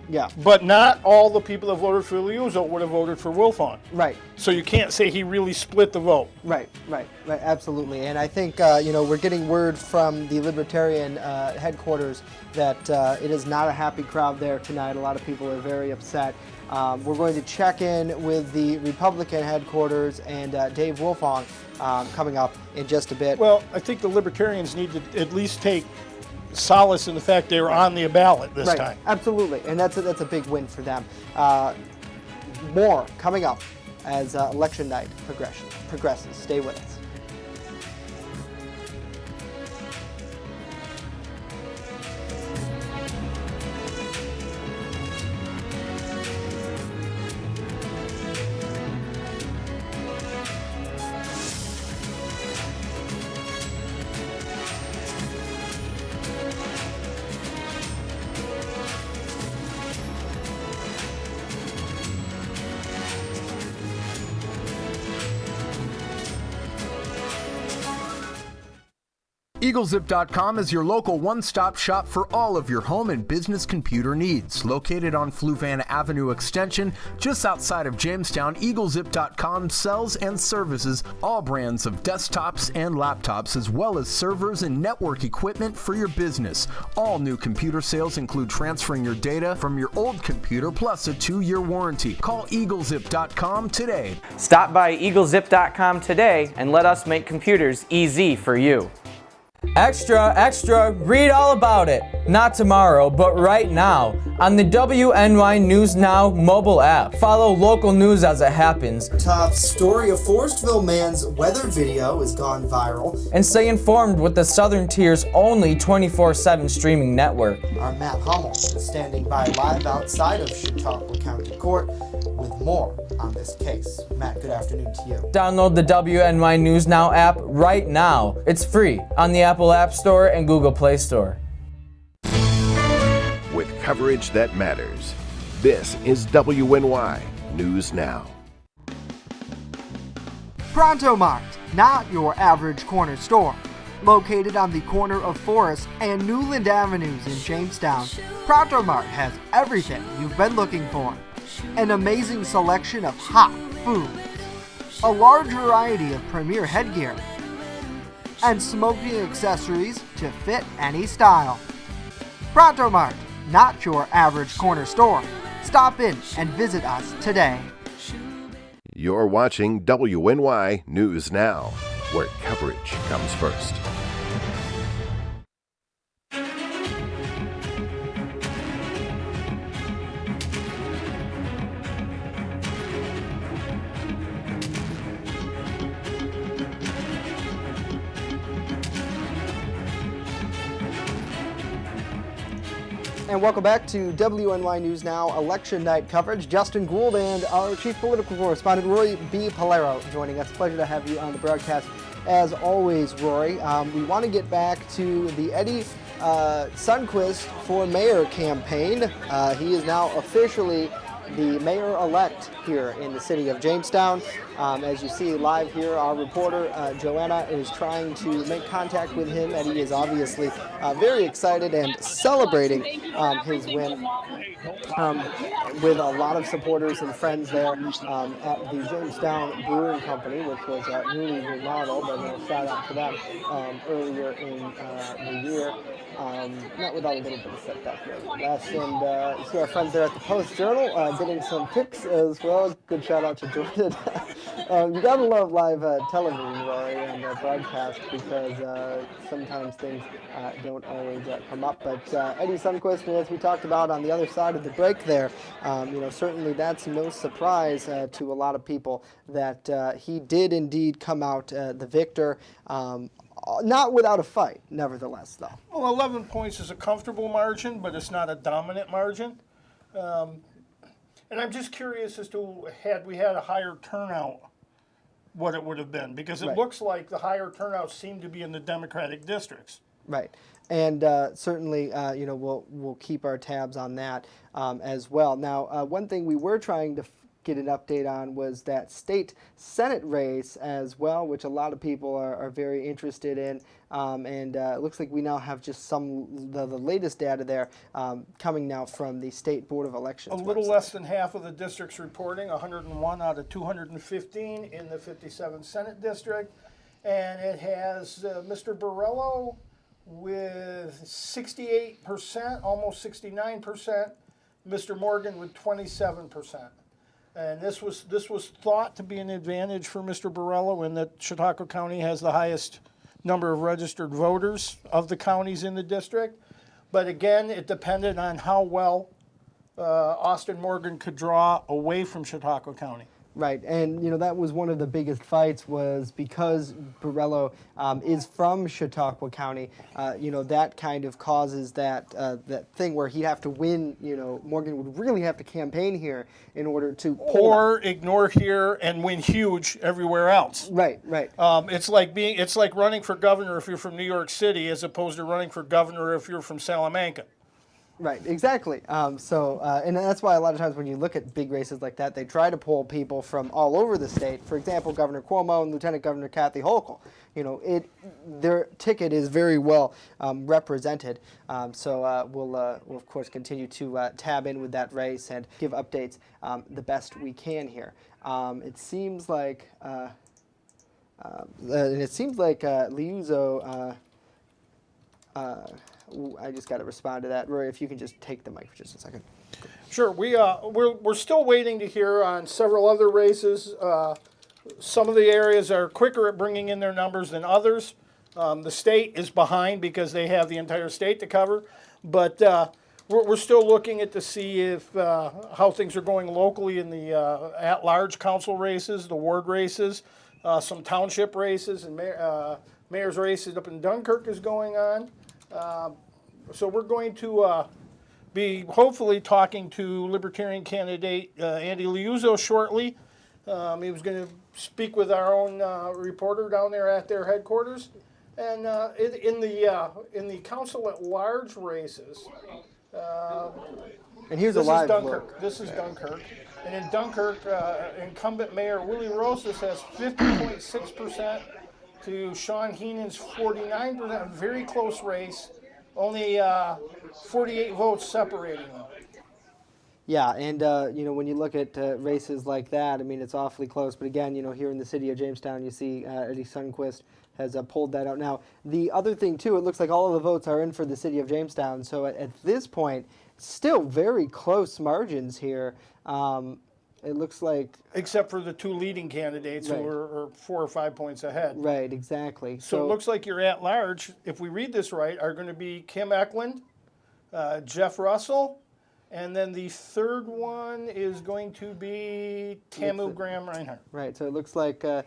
Yeah. But not all the people that voted for Liuzzo would have voted for Wilfong. Right. So you can't say he really split the vote. Right, absolutely. And I think, we're getting word from the Libertarian headquarters that it is not a happy crowd there tonight. A lot of people are very upset. We're going to check in with the Republican headquarters and Dave Wilfong coming up in just a bit. Well, I think the Libertarians need to at least take solace in the fact they were on the ballot this time. Absolutely, and that's a big win for them. More coming up as election night progresses. Stay with us. EagleZip.com is your local one-stop shop for all of your home and business computer needs. Located on Fluvan Avenue Extension, just outside of Jamestown, EagleZip.com sells and services all brands of desktops and laptops, as well as servers and network equipment for your business. All new computer sales include transferring your data from your old computer plus a 2-year warranty. Call EagleZip.com today. Stop by EagleZip.com today and let us make computers easy for you. Extra, extra, read all about it. Not tomorrow, but right now on the WNY News Now mobile app. Follow local news as it happens. Top story: a Forestville man's weather video has gone viral. And stay informed with the Southern Tier's only 24/7 streaming network. Our Matt Hummel is standing by live outside of Chautauqua County Court with more on this case. Matt, good afternoon to you. Download the WNY News Now app right now. It's free on the Apple App Store and Google Play Store. With coverage that matters, this is WNY News Now. Pronto Mart, not your average corner store. Located on the corner of Forest and Newland Avenues in Jamestown, Pronto Mart has everything you've been looking for. An amazing selection of hot foods, a large variety of premier headgear, and smoking accessories to fit any style. Pronto Mart, not your average corner store. Stop in and visit us today. You're watching WNY News Now, where coverage comes first. And welcome back to WNY News Now election night coverage. Justin Gould and our chief political correspondent, Rory B. Palero, joining us. Pleasure to have you on the broadcast as always, Rory. We want to get back to the Eddie Sundquist for mayor campaign. He is now officially the mayor-elect here in the city of Jamestown. As you see live here, our reporter Joanna is trying to make contact with him, and he is obviously very excited and celebrating his win. With a lot of supporters and friends there at the Jamestown Brewing Company, which was newly remodeled, and a shout out to them earlier in the year. Not without a little bit of setback nevertheless. And you see our friends there at the Post-Journal getting some pics as well. Good shout out to Jordan. You gotta love live television, Rory, and broadcast, because sometimes things don't always come up. But Eddie Sundquist, as we talked about on the other side of the break there, certainly that's no surprise to a lot of people that he did indeed come out the victor. Not without a fight, nevertheless, though. Well, 11 points is a comfortable margin, but it's not a dominant margin. And I'm just curious as to, had we had a higher turnout, what it would have been. Because it looks like the higher turnout seemed to be in the Democratic districts. Right. And certainly, we'll keep our tabs on that as well. Now, one thing we were trying to get an update on was that state Senate race as well, which a lot of people are very interested in. And it looks like we now have just the latest data there coming now from the State Board of Elections. A little less than half of the districts reporting, 101 out of 215 in the 57th Senate district. And it has Mr. Borrello with 68%, almost 69%, Mr. Morgan with 27%. And this was thought to be an advantage for Mr. Borrello in that Chautauqua County has the highest number of registered voters of the counties in the district. But again, it depended on how well Austin Morgan could draw away from Chautauqua County. Right, and that was one of the biggest fights, was because Borrello is from Chautauqua County. That kind of causes that thing where he'd have to win. Morgan would really have to campaign here in order to pull or ignore here and win huge everywhere else. Right, right. It's like running for governor if you're from New York City, as opposed to running for governor if you're from Salamanca. Right, exactly. And that's why a lot of times when you look at big races like that, they try to pull people from all over the state. For example, Governor Cuomo and Lieutenant Governor Kathy Hochul. Their ticket is very well represented. We'll of course continue to tab in with that race and give updates the best we can here. It seems like Liuzzo. I just got to respond to that. Rory, if you can just take the mic for just a second. Sure. We're still waiting to hear on several other races. Some of the areas are quicker at bringing in their numbers than others. The state is behind because they have the entire state to cover. But we're still looking to see if how things are going locally in the at-large council races, the ward races, some township races, and mayor's races up in Dunkirk is going on. So we're going to be hopefully talking to Libertarian candidate Andy Liuzzo shortly. He was going to speak with our own reporter down there at their headquarters. And in the council at large races, and here's a live Dunkirk. look. This is Dunkirk. And in Dunkirk, incumbent Mayor Willie Rosas has 50.6%. to Sean Heenan's 49%, a very close race, only 48 votes separating them. Yeah, and when you look at races like that, I mean, it's awfully close. But again, here in the city of Jamestown, you see Eddie Sundquist has pulled that out. Now, the other thing too, it looks like all of the votes are in for the city of Jamestown. So at this point, still very close margins here. It looks like... Except for the two leading candidates who are 4 or 5 points ahead. Right, exactly. So it looks like your at-large, if we read this right, are going to be Kim Eklund, Jeff Russell, and then the third one is going to be Tamu Graham Reinhardt. Right, so it looks like 2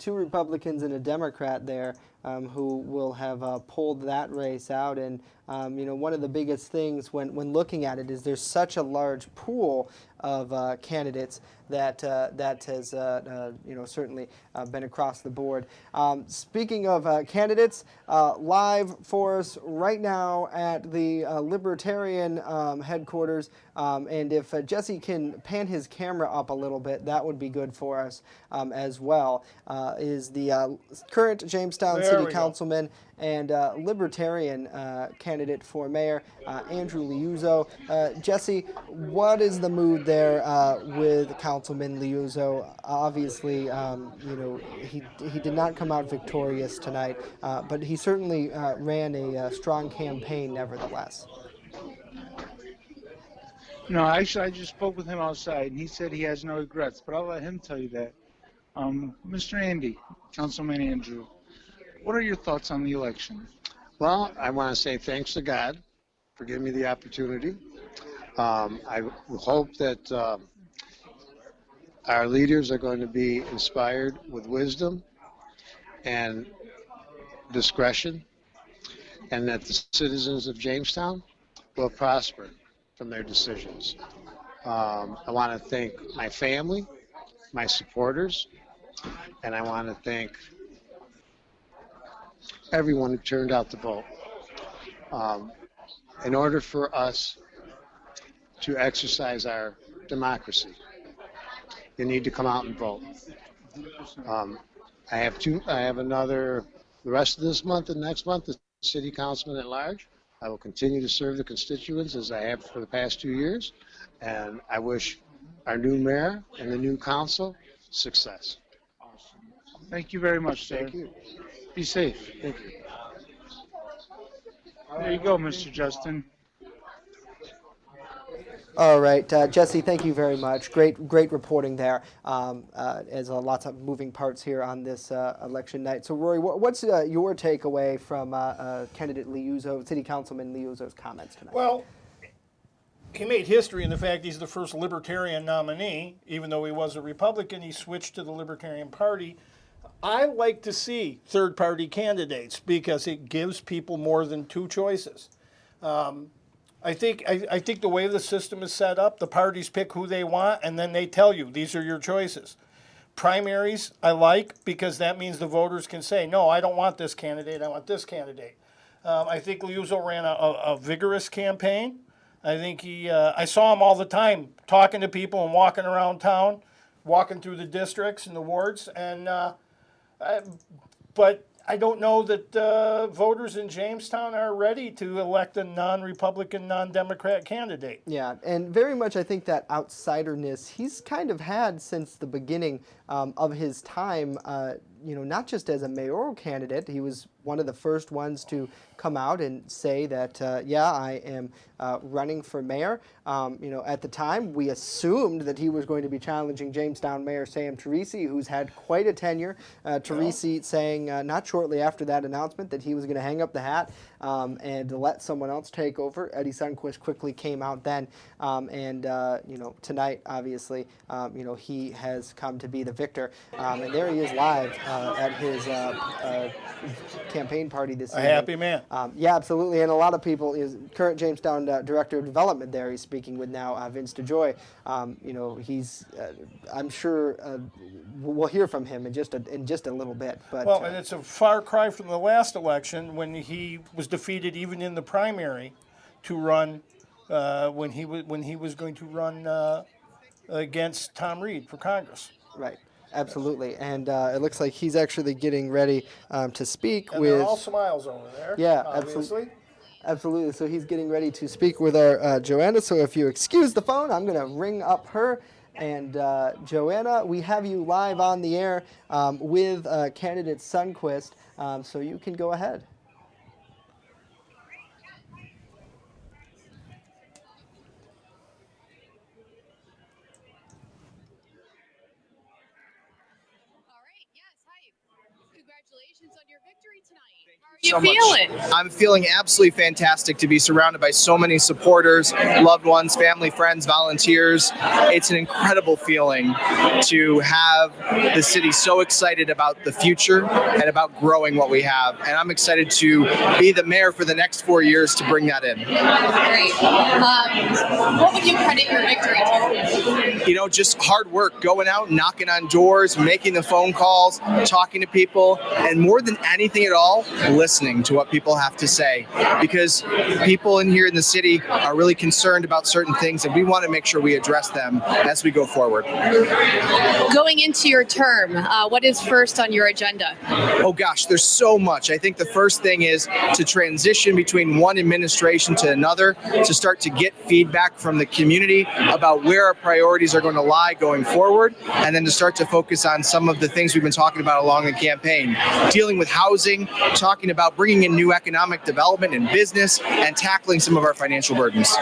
Republicans and a Democrat there who will have pulled that race out. And one of the biggest things when looking at it is there's such a large pool of candidates that has certainly been across the board. Speaking of candidates, live for us right now at the Libertarian headquarters, and if Jesse can pan his camera up a little bit, that would be good for us as well, is the current Jamestown City Councilman and Libertarian candidate for mayor, Andrew Liuzzo. Jesse, what is the mood there with Councilman Liuzzo? Obviously, he did not come out victorious tonight, but he certainly ran a strong campaign nevertheless. No, actually, I just spoke with him outside, and he said he has no regrets, but I'll let him tell you that. Mr. Andy, Councilman Andrew, what are your thoughts on the election? Well, I want to say thanks to God for giving me the opportunity. I hope that our leaders are going to be inspired with wisdom and discretion, and that the citizens of Jamestown will prosper from their decisions. I want to thank my family, my supporters, and I want to thank everyone who turned out to vote. In order for us to exercise our democracy, you need to come out and vote. I have the rest of this month and next month, the city councilman at large. I will continue to serve the constituents as I have for the past 2 years, and I wish our new mayor and the new council success. Awesome. Thank you very much, sir. Thank you. Be safe. Thank you. There you go, Mr. Justin. All right, Jesse, thank you very much. Great reporting there. As lots of moving parts here on this election night. So, Rory, what's your takeaway from candidate Liuzzo, City Councilman Liuzzo's comments tonight? Well, he made history in the fact he's the first Libertarian nominee. Even though he was a Republican, he switched to the Libertarian Party. I like to see third-party candidates because it gives people more than two choices. I think the way the system is set up, the parties pick who they want, and then they tell you, these are your choices. Primaries, I like, because that means the voters can say, no, I don't want this candidate, I want this candidate. I think Liuzzo ran a vigorous campaign. I think I saw him all the time talking to people and walking around town, walking through the districts and the wards, and but I don't know that voters in Jamestown are ready to elect a non-Republican, non-Democrat candidate. Yeah, and very much I think that outsiderness he's kind of had since the beginning of his time, not just as a mayoral candidate. He was one of the first ones to come out and say that, I am running for mayor. At the time, we assumed that he was going to be challenging Jamestown Mayor Sam Teresi, who's had quite a tenure. Teresi saying not shortly after that announcement that he was going to hang up the hat and let someone else take over. Eddie Sundquist quickly came out then, and tonight, obviously, he has come to be the victor. And there he is live at his campaign party this evening. A happy man. Yeah, absolutely. And a lot of people, his current Jamestown Director of Development there, he's speaking with now, Vince DeJoy. He's, I'm sure we'll hear from him in just a little bit. But, well, and it's a far cry from the last election when he was defeated even in the primary to run, when he was going to run against Tom Reed for Congress. Right. Absolutely, and it looks like he's actually getting ready to speak and with. They're all smiles over there. Yeah, obviously. Absolutely. So he's getting ready to speak with our Joanna. So if you excuse the phone, I'm going to ring up her. And Joanna, we have you live on the air with candidate Sundquist. So you can go ahead. Congratulations on your victory. you feeling? I'm feeling absolutely fantastic to be surrounded by so many supporters, loved ones, family, friends, volunteers. It's an incredible feeling to have the city so excited about the future and about growing what we have. And I'm excited to be the mayor for the next 4 years to bring that in. Great. What would you credit your victory to? You know, just hard work, going out, knocking on doors, making the phone calls, talking to people, and more than anything at all, listening to what people have to say, because people in here in the city are really concerned about certain things, and we want to make sure we address them as we go forward. Going into your term, what is first on your agenda? Oh gosh, there's so much. I think the first thing is to transition between one administration to another, to start to get feedback from the community about where our priorities are going to lie going forward, and then to start to focus on some of the things we've been talking about along the campaign, dealing with housing, talking about bringing in new economic development and business, and tackling some of our financial burdens.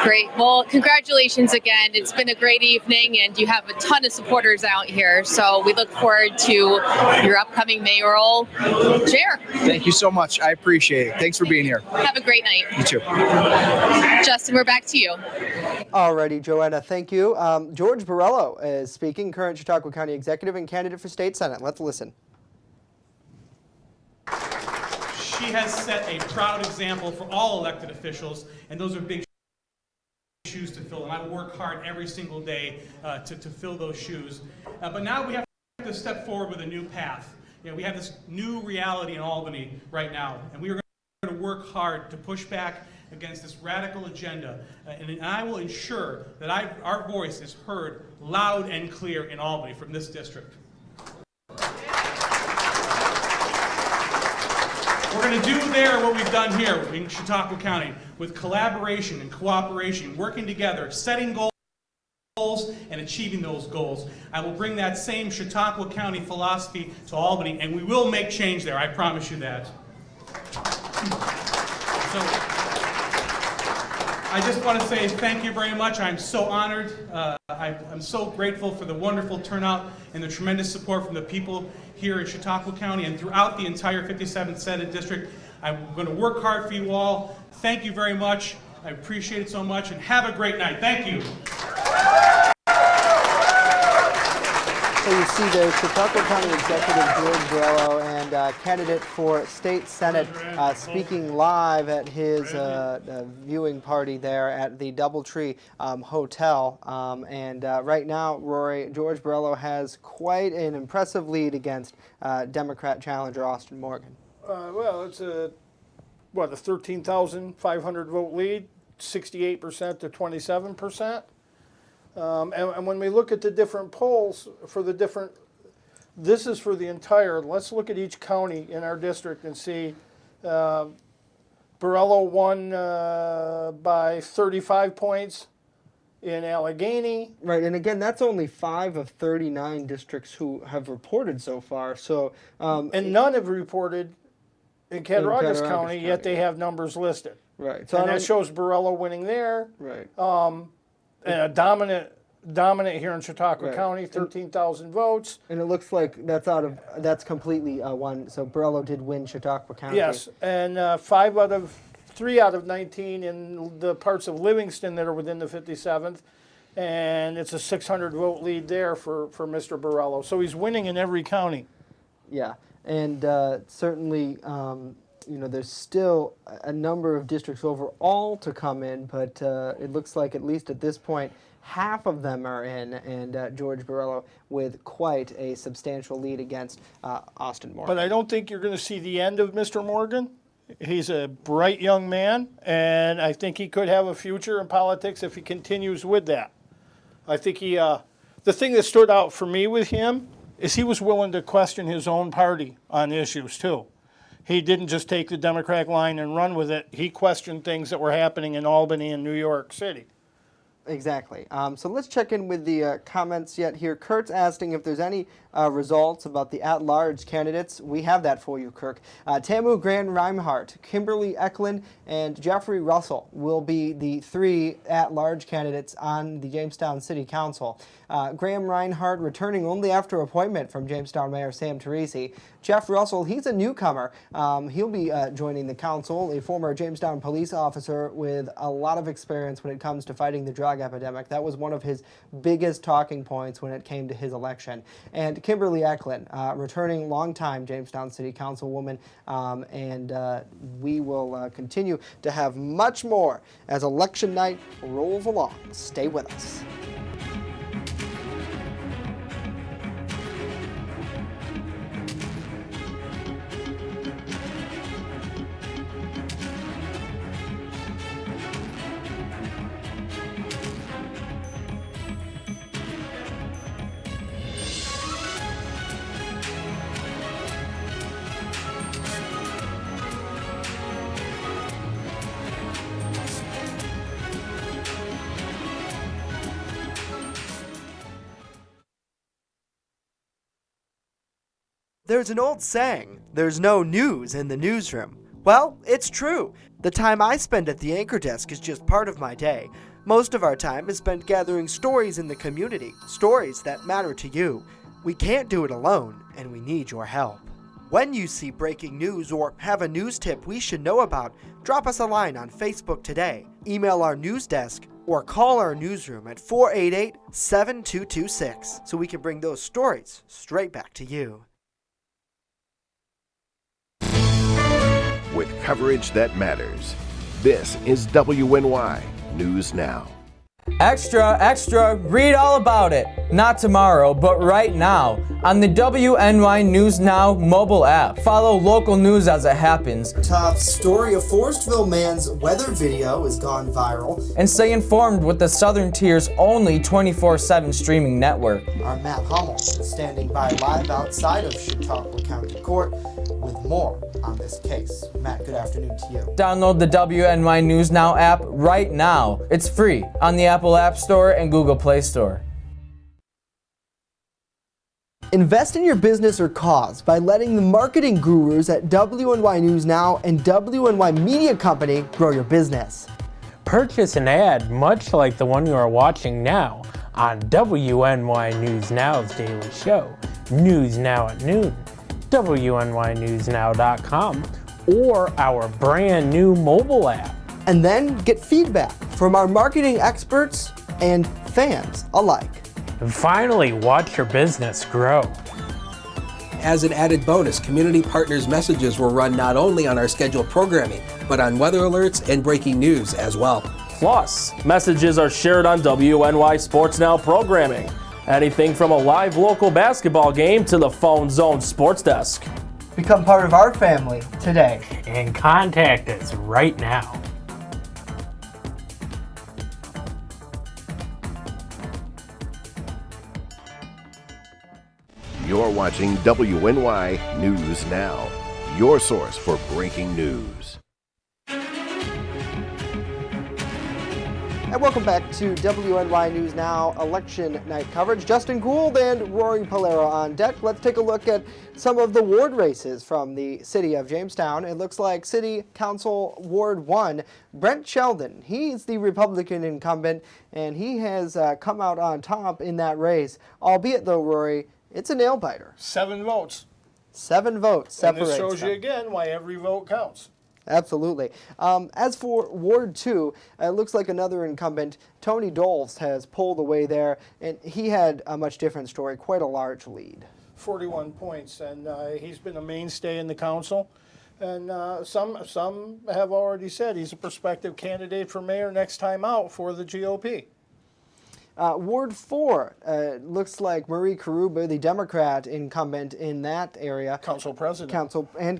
Great. Well, congratulations again. It's been a great evening, and you have a ton of supporters out here. So we look forward to your upcoming mayoral chair. Thank you so much. I appreciate it. Thanks for being here. Have a great night. You too. Justin, we're back to you. Alrighty, Joanna, thank you. George Borrello is speaking, current Chautauqua County Executive and candidate for State Senate. Let's listen. She has set a proud example for all elected officials, and those are big shoes to fill, and I work hard every single day to fill those shoes. But now we have to step forward with a new path. You know, we have this new reality in Albany right now, and we are going to work hard to push back against this radical agenda, and I will ensure that our voice is heard loud and clear in Albany from this district. We're going to do there what we've done here in Chautauqua County with collaboration and cooperation, working together, setting goals and achieving those goals. I will bring that same Chautauqua County philosophy to Albany, and we will make change there. I promise you that. So, I just want to say thank you very much. I'm so honored. I'm so grateful for the wonderful turnout and the tremendous support from the people here in Chautauqua County and throughout the entire 57th Senate District. I'm going to work hard for you all. Thank you very much. I appreciate it so much, and have a great night. Thank you. So you see there, Chautauqua County Executive George Borrello and candidate for State Senate speaking live at his viewing party there at the Doubletree Hotel. Right now, Rory, George Borrello has quite an impressive lead against Democrat challenger Austin Morgan. Well, it's a 13,500 vote lead, 68% to 27%. And when we look at the different polls for the different, this is for the entire, let's look at each county in our district and see Borrello won by 35 points in Allegheny. Right, and again, that's only 5 of 39 districts who have reported so far. So, and none have reported in Cattaraugus County, yet they have numbers listed. Right. So and that shows Borrello winning there. Right. And a dominant here in Chautauqua County, 13,000 votes. And it looks like that's completely won. So Borrello did win Chautauqua County. Yes, and 3 out of 19 in the parts of Livingston that are within the 57th, and it's a 600 vote lead there for Mr. Borrello. So he's winning in every county. Yeah, and certainly. There's still a number of districts overall to come in, but it looks like at least at this point, half of them are in, and George Borrello with quite a substantial lead against Austin Morgan. But I don't think you're going to see the end of Mr. Morgan. He's a bright young man, and I think he could have a future in politics if he continues with that. I think the thing that stood out for me with him is he was willing to question his own party on issues too. He didn't just take the Democratic line and run with it. He questioned things that were happening in Albany and New York City. Exactly. So let's check in with the comments yet here. Kurt's asking if there's any results about the at-large candidates. We have that for you, Kirk. Tamu Graham-Reinhardt, Kimberly Eklund, and Jeffrey Russell will be the 3 at-large candidates on the Jamestown City Council. Graham-Reinhardt returning only after appointment from Jamestown Mayor Sam Teresi. Jeff Russell, he's a newcomer. He'll be joining the council, a former Jamestown police officer with a lot of experience when it comes to fighting the drug epidemic. That was one of his biggest talking points when it came to his election. And Kimberly Eklund, returning longtime Jamestown City Councilwoman, and we will continue to have much more as election night rolls along. Stay with us. There's an old saying, there's no news in the newsroom. Well, it's true. The time I spend at the anchor desk is just part of my day. Most of our time is spent gathering stories in the community, stories that matter to you. We can't do it alone, and we need your help. When you see breaking news or have a news tip we should know about, drop us a line on Facebook today, email our news desk, or call our newsroom at 488-7226 so we can bring those stories straight back to you. With coverage that matters, this is WNY News Now. Extra, extra, read all about it. Not tomorrow, but right now on the WNY News Now mobile app. Follow local news as it happens. Top story, a Forestville man's weather video has gone viral. And stay informed with the Southern Tier's only 24/7 streaming network. Our Matt Hummel is standing by live outside of Chautauqua County Court with more on this case. Matt, good afternoon to you. Download the WNY News Now app right now. It's free on the Apple App Store and Google Play Store. Invest in your business or cause by letting the marketing gurus at WNY News Now and WNY Media Company grow your business. Purchase an ad much like the one you are watching now on WNY News Now's daily show, News Now at Noon, WNYNewsNow.com, or our brand new mobile app. And then get feedback from our marketing experts and fans alike. And finally, watch your business grow. As an added bonus, community partners messages will run not only on our scheduled programming, but on weather alerts and breaking news as well. Plus, messages are shared on WNY Sports Now programming. Anything from a live local basketball game to the Phone Zone Sports Desk. Become part of our family today. And contact us right now. You're watching WNY News Now, your source for breaking news. And welcome back to WNY News Now election night coverage. Justin Gould and Rory Polero on deck. Let's take a look at some of the ward races from the city of Jamestown. It looks like City Council Ward 1, Brent Sheldon. He's the Republican incumbent, and he has come out on top in that race. Albeit, though, Rory, it's a nail-biter. 7 votes. 7 votes separates And this shows them. you again why every vote counts. Absolutely. As for Ward 2, it looks like another incumbent, Tony Doles, has pulled away there, and he had a much different story, quite a large lead. 41 points, and he's been a mainstay in the council. And some have already said he's a prospective candidate for mayor next time out for the GOP. Ward 4, looks like Marie Karuba, the Democrat incumbent in that area. Council president.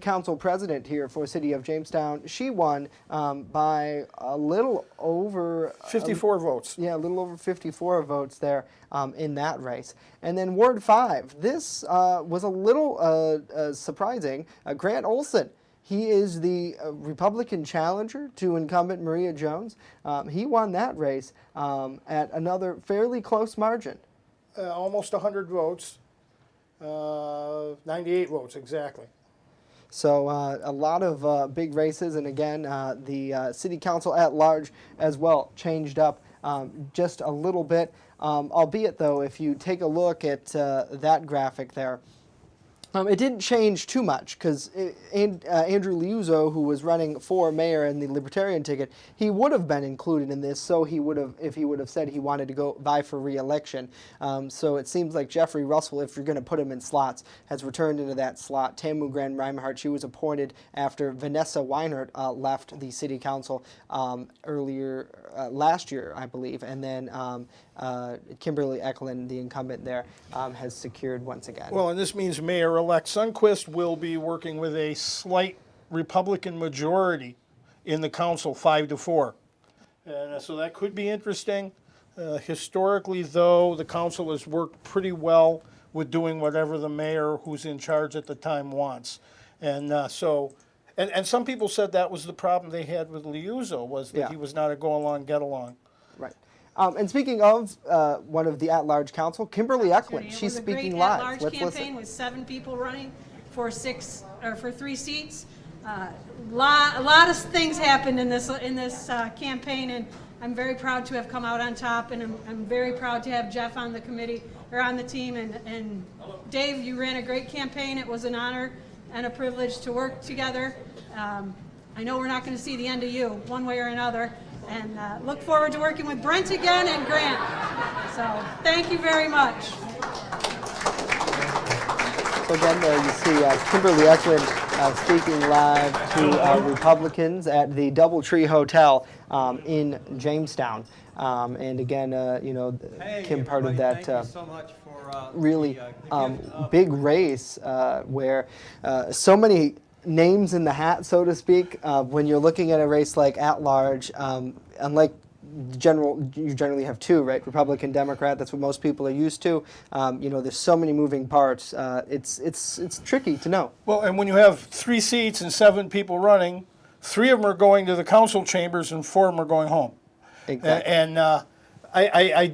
Council president here for City of Jamestown. She won by a little over 54 votes. Yeah, a little over 54 votes there in that race. And then Ward 5, this was a little surprising. Grant Olson. He is the Republican challenger to incumbent Maria Jones. He won that race at another fairly close margin. Almost 100 votes, 98 votes exactly. So a lot of big races, and again, the city council at large as well changed up just a little bit. Albeit, though, if you take a look at that graphic there, It didn't change too much because Andrew Liuzzo, who was running for mayor in the Libertarian ticket, he would have been included in this, so he would have, if he would have said he wanted to go vie for re-election. So it seems like Jeffrey Russell, if you're going to put him in slots, has returned into that slot. Tamu Grand-Reinhardt, she was appointed after Vanessa Weinert left the city council earlier last year, I believe, and then Kimberly Eklund, the incumbent there, has secured once again. Well, and this means Mayor-elect Sundquist will be working with a slight Republican majority in the council, 5-4. And so that could be interesting. Historically, though, the council has worked pretty well with doing whatever the mayor who's in charge at the time wants. And and some people said that was the problem they had with Liuzzo, was that he was not a go-along, get-along. Right. And speaking of one of the at-large council, Kimberly Eklund, she's speaking live. It was a great at-large campaign with 7 people running for 3 seats. A lot of things happened in this campaign, and I'm very proud to have come out on top, and I'm very proud to have Jeff on the committee or on the team. And Dave, you ran a great campaign. It was an honor and a privilege to work together. I know we're not going to see the end of you one way or another. And look forward to working with Brent again and Grant. So thank you very much. So again, there you see Kimberly Eklund speaking live to Republicans at the Doubletree Hotel in Jamestown. And again, Kim, part of that really big race where so many names in the hat, so to speak, when you're looking at a race like at-large, unlike you generally have 2, right? Republican, Democrat, that's what most people are used to. There's so many moving parts. It's tricky to know. Well, and when you have 3 seats and 7 people running, 3 of them are going to the council chambers and 4 of them are going home. Exactly. And I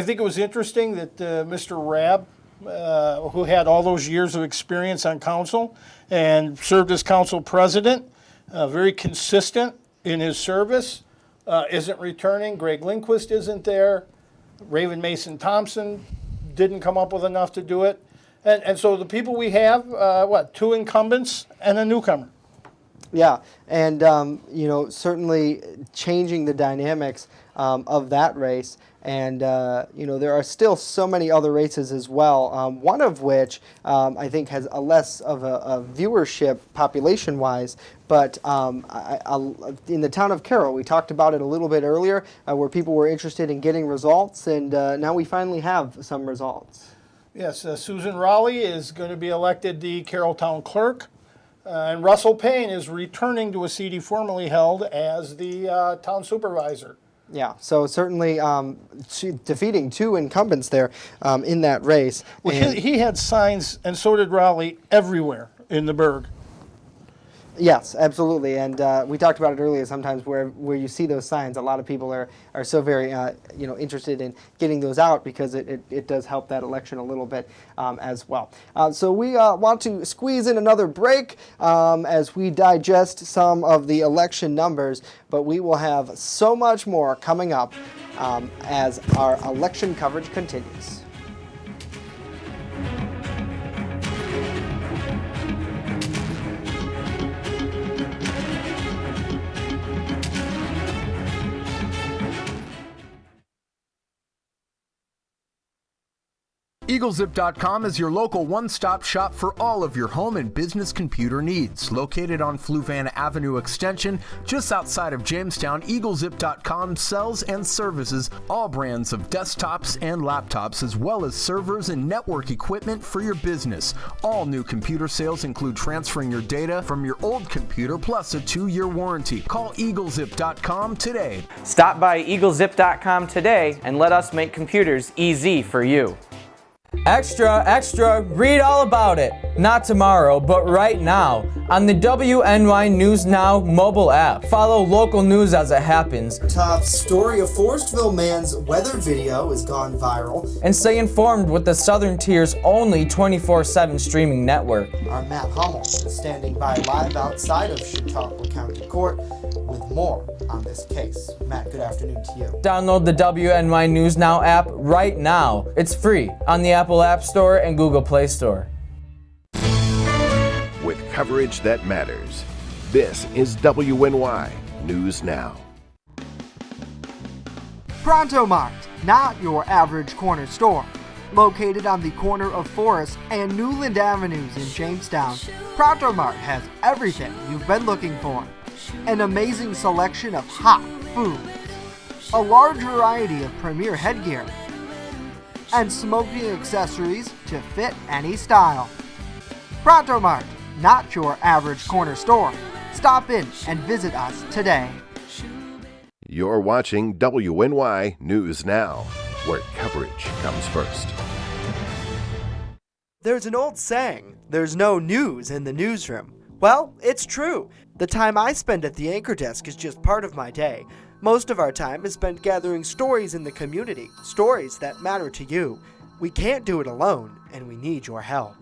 think it was interesting that Mr. Rabb, who had all those years of experience on council and served as council president, very consistent in his service, isn't returning. Greg Lindquist isn't there. Raven Mason Thompson didn't come up with enough to do it. And so the people we have, 2 incumbents and a newcomer. Yeah, and certainly changing the dynamics of that race. And there are still so many other races as well, one of which I think has a less of a viewership population-wise, but in the town of Carroll, we talked about it a little bit earlier, where people were interested in getting results, and now we finally have some results. Yes, Susan Raleigh is going to be elected the Carroll Town Clerk, and Russell Payne is returning to a seat he formerly held as the Town Supervisor. Yeah, so certainly defeating 2 incumbents there in that race. Well, he had signs, and so did Raleigh, everywhere in the burg. Yes, absolutely, and we talked about it earlier. Sometimes where you see those signs, a lot of people are so very interested in getting those out because it does help that election a little bit as well. So we want to squeeze in another break as we digest some of the election numbers, but we will have so much more coming up as our election coverage continues. EagleZip.com is your local one-stop shop for all of your home and business computer needs. Located on Fluvan Avenue Extension, just outside of Jamestown, EagleZip.com sells and services all brands of desktops and laptops, as well as servers and network equipment for your business. All new computer sales include transferring your data from your old computer plus a 2-year warranty. Call EagleZip.com today. Stop by EagleZip.com today and let us make computers easy for you. Extra, extra, read all about it. Not tomorrow, but right now on the WNY News Now mobile app. Follow local news as it happens. Top story: a Forestville man's weather video has gone viral. And stay informed with the Southern Tier's only 24/7 streaming network. Our Matt Hummel is standing by live outside of Chautauqua County Court with more on this case. Matt, good afternoon to you. Download the WNY News Now app right now. It's free on the Apple App Store and Google Play Store. coverage that matters. This is WNY News Now. Pronto Mart, not your average corner store. Located on the corner of Forest and Newland Avenues in Jamestown, Pronto Mart has everything you've been looking for. An amazing selection of hot foods, a large variety of premier headgear, and smoking accessories to fit any style. Pronto Mart, not your average corner store. Stop in and visit us today. You're watching WNY News Now, where coverage comes first. There's an old saying, there's no news in the newsroom. Well, it's true. The time I spend at the anchor desk is just part of my day. Most of our time is spent gathering stories in the community, stories that matter to you. We can't do it alone, and we need your help.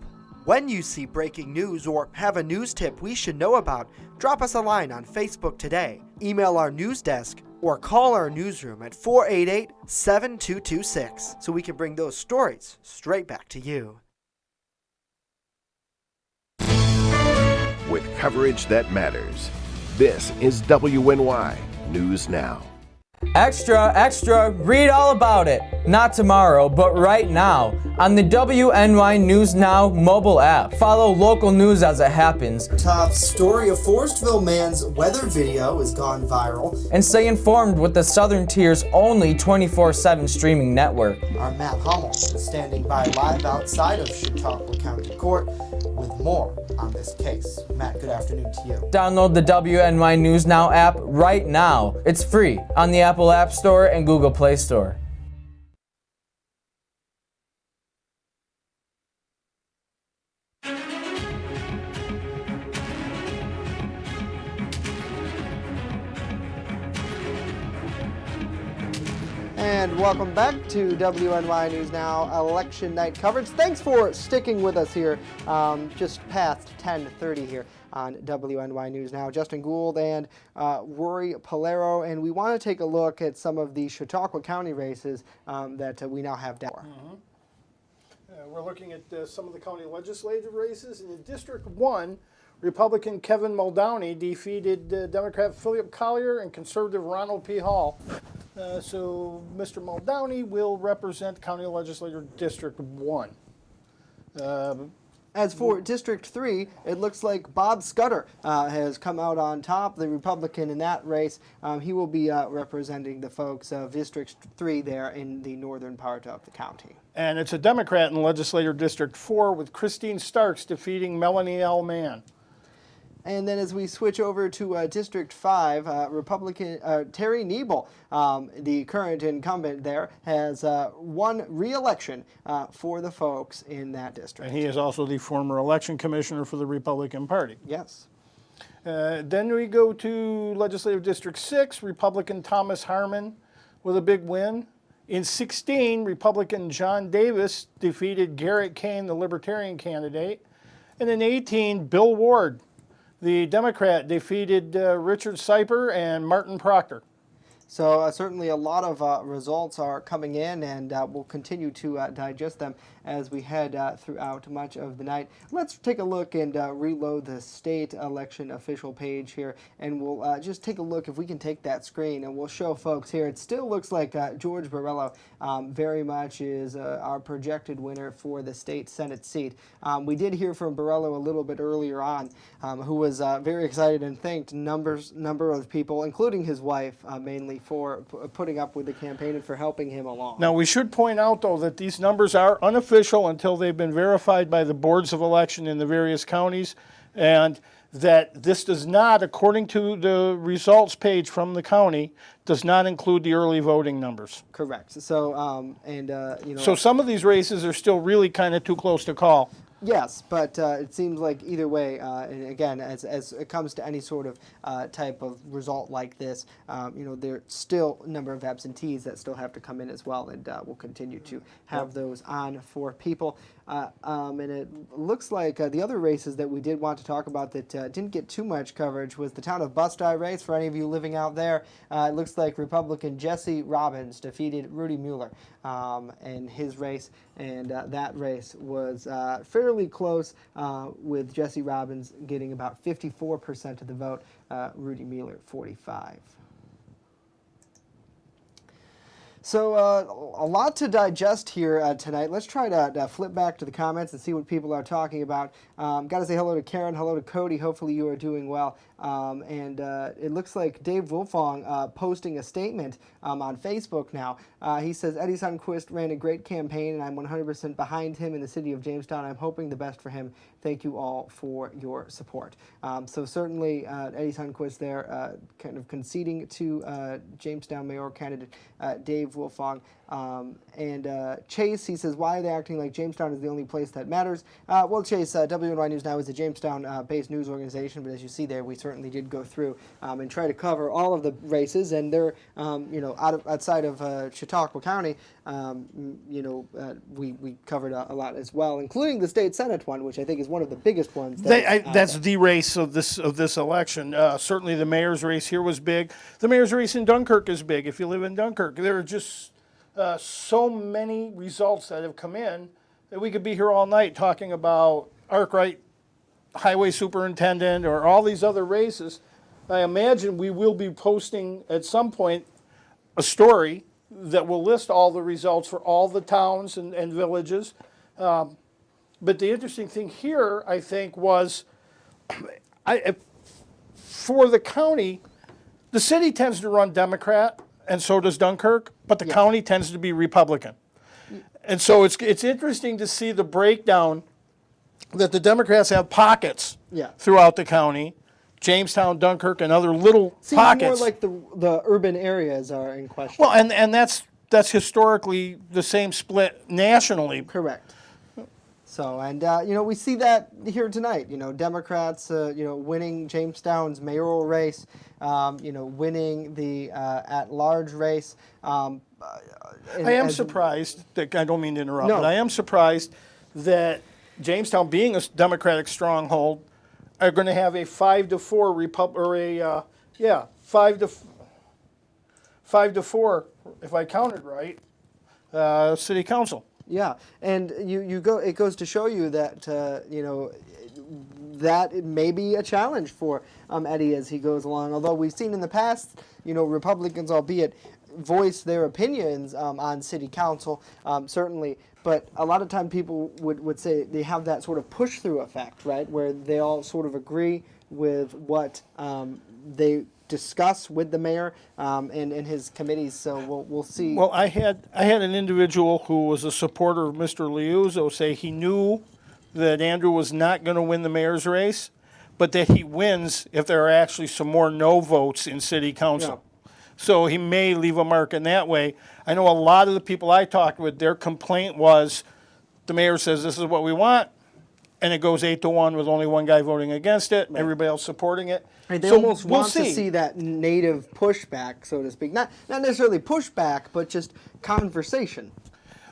When you see breaking news or have a news tip we should know about, drop us a line on Facebook today, email our news desk, or call our newsroom at 488-7226 so we can bring those stories straight back to you. With coverage that matters, this is WNY News Now. Extra, extra, read all about it. Not tomorrow, but right now on the WNY News Now mobile app. Follow local news as it happens. Top story, a Forestville man's weather video has gone viral. And stay informed with the Southern Tier's only 24/7 streaming network. Our Matt Hummel is standing by live outside of Chautauqua County Court with more on this case. Matt, good afternoon to you. Download the WNY News Now app right now. It's free on the Apple App Store and Google Play Store. And welcome back to WNY News Now election night coverage. Thanks for sticking with us here just past 10:30 here on WNY News Now. Justin Gould and Rory Polero, and we want to take a look at some of the Chautauqua County races that we now have down. We're looking at some of the county legislative races. In District 1, Republican Kevin Muldowney defeated Democrat Philip Collier and Conservative Ronald P. Hall. So Mr. Muldowney will represent County Legislature District 1. As for District 3, it looks like Bob Scudder has come out on top, the Republican in that race. He will be representing the folks of District 3 there in the northern part of the county. And it's a Democrat in Legislature District 4 with Christine Starks defeating Melanie L. Mann. And then as we switch over to District 5, Republican Terry Niebel, the current incumbent there, has won re-election for the folks in that district. And he is also the former election commissioner for the Republican Party. Yes. Then we go to Legislative District 6, Republican Thomas Harmon with a big win. In 16, Republican John Davis defeated Garrett Kane, the Libertarian candidate. And in 18, Bill Ward, the Democrat, defeated Richard Seiper and Martin Proctor. So certainly a lot of results are coming in, and we'll continue to digest them as we head throughout much of the night. Let's take a look and reload the state election official page here, and we'll just take a look if we can take that screen, and we'll show folks here. It still looks like George Borrello very much is our projected winner for the state Senate seat. We did hear from Borrello a little bit earlier on, who was very excited and thanked number of people, including his wife, mainly for putting up with the campaign and for helping him along. Now, we should point out, though, that these numbers are unofficial until they've been verified by the boards of election in the various counties, and that this does not, according to the results page from the county, does not include the early voting numbers. Correct. So, So some of these races are still really kind of too close to call. Yes, but it seems like either way, and again, as it comes to any sort of type of result like this, there's still a number of absentees that still have to come in as well, and we'll continue to have those on for people. And it looks like the other races that we did want to talk about that didn't get too much coverage was the town of Bust-I race. For any of you living out there, it looks like Republican Jesse Robbins defeated Rudy Mueller in his race, and that race was fairly fairly close, with Jesse Robbins getting about 54% of the vote, Rudy Mueller 45%. So a lot to digest here tonight. Let's try to flip back to the comments and see what people are talking about. Got to say hello to Karen, hello to Cody. Hopefully you are doing well. And it looks like Dave Wolfong posting a statement on Facebook now. He says, Eddie Sundquist ran a great campaign, and I'm 100% behind him in the city of Jamestown. I'm hoping the best for him. Thank you all for your support. So certainly Eddie Sundquist there kind of conceding to Jamestown mayoral candidate Dave Wolfong. And Chase, he says, why are they acting like Jamestown is the only place that matters? Well, Chase, WNY News Now is a Jamestown-based news organization, but as you see there, we certainly did go through and try to cover all of the races, and they're, outside of Chautauqua County, we covered a lot as well, including the state senate one, which I think is one of the biggest ones. That's the race of this election. Certainly the mayor's race here was big. The mayor's race in Dunkirk is big. If you live in Dunkirk, there are just so many results that have come in that we could be here all night talking about Arkwright Highway Superintendent or all these other races. I imagine we will be posting at some point a story that will list all the results for all the towns and villages. But the interesting thing here, I think, was for the county, the city tends to run Democrat, and so does Dunkirk, but the county tends to be Republican. And so it's interesting to see the breakdown that the Democrats have pockets throughout the county, Jamestown, Dunkirk, and other little pockets. More like the urban areas are in question. Well, and that's historically the same split nationally. Correct. So, and we see that here tonight. Democrats, winning Jamestown's mayoral race, winning the at-large race. I am surprised. I don't mean to interrupt, but I am surprised that Jamestown, being a Democratic stronghold, are going to have a 5-4 5-4, if I counted right, city council. Yeah, and it goes to show you that that it may be a challenge for Eddie as he goes along. Although we've seen in the past, Republicans, albeit, voice their opinions on city council, certainly. But a lot of time people would say they have that sort of push-through effect, right, where they all sort of agree with what they discuss with the mayor and his committees. So we'll see. Well, I had an individual who was a supporter of Mr. Liuzzo say he knew that Andrew was not going to win the mayor's race, but that he wins if there are actually some more no votes in city council. Yeah. So he may leave a mark in that way. I know a lot of the people I talked with, their complaint was the mayor says this is what we want, and it goes 8-1 with only one guy voting against it, everybody else supporting it. Right, they almost want to see that native pushback, so to speak. Not necessarily pushback, but just conversation.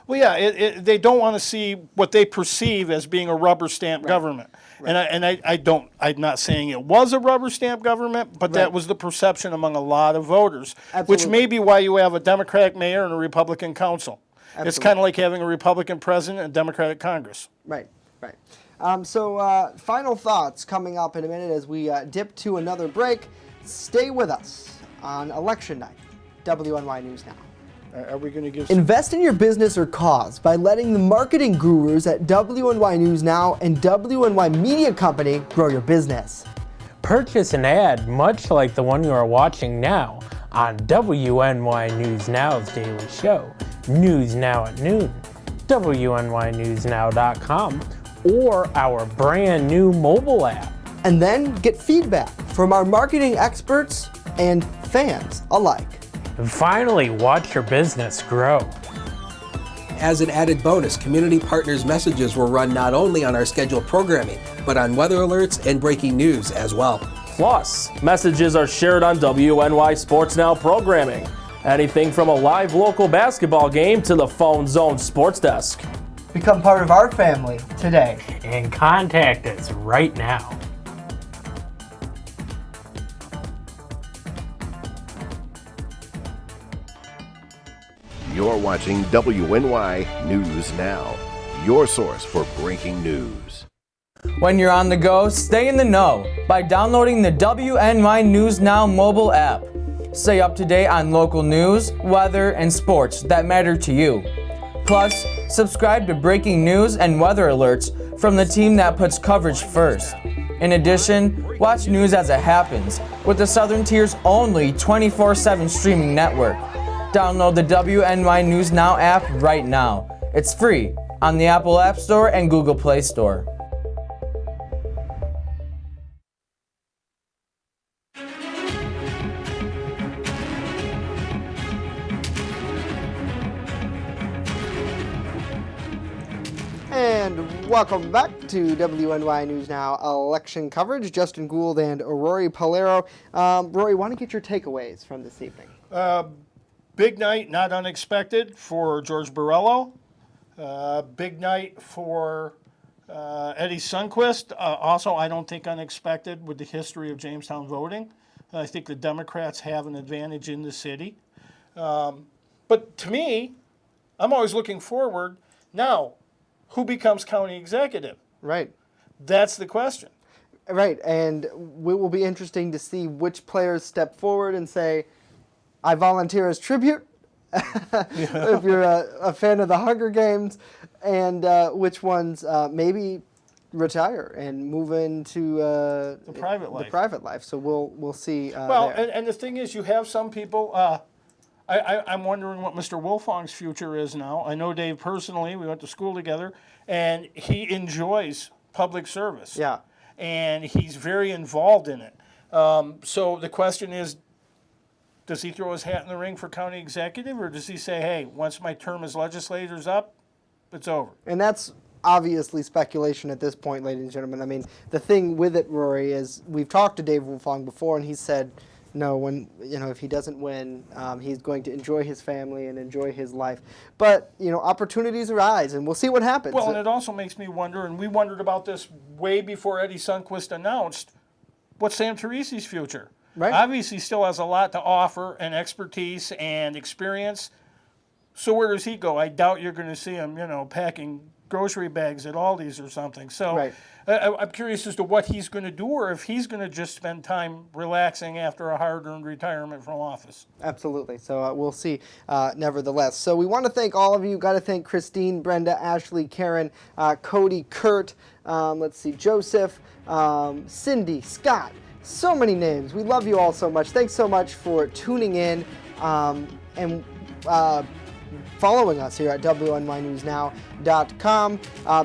Well, yeah, they don't want to see what they perceive as being a rubber stamp government. Right. And I'm not saying it was a rubber stamp government, but that was the perception among a lot of voters, which may be why you have a Democratic mayor and a Republican council. Absolutely. It's kind of like having a Republican president and a Democratic Congress. Right. So final thoughts coming up in a minute as we dip to another break. Stay with us on election night. WNY News Now. Are we going to give Invest in your business or cause by letting the marketing gurus at WNY News Now and WNY Media Company grow your business. Purchase an ad much like the one you are watching now on WNY News Now's daily show, News Now at Noon, WNYNewsNow.com, or our brand new mobile app. And then get feedback from our marketing experts and fans alike. And finally, watch your business grow. As an added bonus, community partners messages will run not only on our scheduled programming, but on weather alerts and breaking news as well. Plus, messages are shared on WNY Sports Now programming. Anything from a live local basketball game to the Phone Zone Sports Desk. Become part of our family today. And contact us right now. You're watching WNY News Now, your source for breaking news. When you're on the go, stay in the know by downloading the WNY News Now mobile app. Stay up to date on local news, weather, and sports that matter to you. Plus, subscribe to breaking news and weather alerts from the team that puts coverage first. In addition, watch news as it happens with the Southern Tier's only 24/7 streaming network. Download the WNY News Now app right now. It's free on the Apple App Store and Google Play Store. And welcome back to WNY News Now election coverage. Justin Gould and Rory Polero. Rory, want to get your takeaways from this evening? Big night, not unexpected, for George Borrello. Big night for Eddie Sundquist. Also, I don't think unexpected with the history of Jamestown voting. I think the Democrats have an advantage in the city. But to me, I'm always looking forward. Now, who becomes county executive? Right. That's the question. Right, and it will be interesting to see which players step forward and say, I volunteer as tribute, if you're a fan of the Hunger Games, and which ones maybe retire and move into the private life. So we'll see. Well, and the thing is, you have some people. I'm wondering what Mr. Wolfong's future is now. I know Dave personally. We went to school together, and he enjoys public service. Yeah. And he's very involved in it. So the question is, does he throw his hat in the ring for county executive, or does he say, hey, once my term as legislator's up, it's over? And that's obviously speculation at this point, ladies and gentlemen. I mean, the thing with it, Rory, is we've talked to Dave Wolfong before, and he said, no, if he doesn't win, he's going to enjoy his family and enjoy his life. But, opportunities arise, and we'll see what happens. Well, and it also makes me wonder, and we wondered about this way before Eddie Sundquist announced, what's Sam Teresi's future? Right. Obviously, he still has a lot to offer, and expertise and experience. So where does he go? I doubt you're going to see him, packing grocery bags at Aldi's or something. So right. I'm curious as to what he's going to do, or if he's going to just spend time relaxing after a hard-earned retirement from office. Absolutely. So we'll see, nevertheless. So we want to thank all of you. Got to thank Christine, Brenda, Ashley, Karen, Cody, Kurt, let's see, Joseph, Cindy, Scott. So many names. We love you all so much. Thanks so much for tuning in and following us here at WNYNewsNow.com.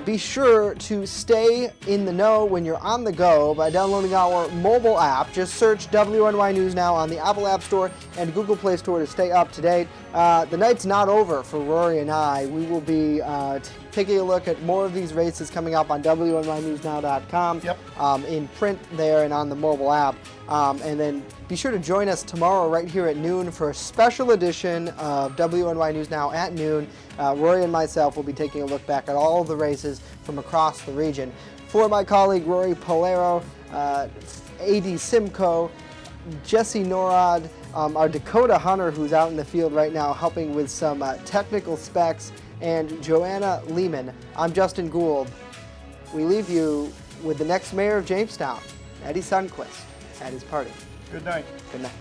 Be sure to stay in the know when you're on the go by downloading our mobile app. Just search WNY News Now on the Apple App Store and Google Play Store to stay up to date. The night's not over for Rory and I. We will be taking a look at more of these races coming up on WNYNewsNow.com, in print there and on the mobile app. And then be sure to join us tomorrow right here at noon for a special edition of WNY News Now at noon. Rory and myself will be taking a look back at all of the races from across the region. For my colleague Rory Polero, A.D. Simcoe, Jesse Norad, our Dakota Hunter who's out in the field right now helping with some technical specs, and Joanna Lehman. I'm Justin Gould. We leave you with the next mayor of Jamestown, Eddie Sundquist, at his party. Good night. Good night.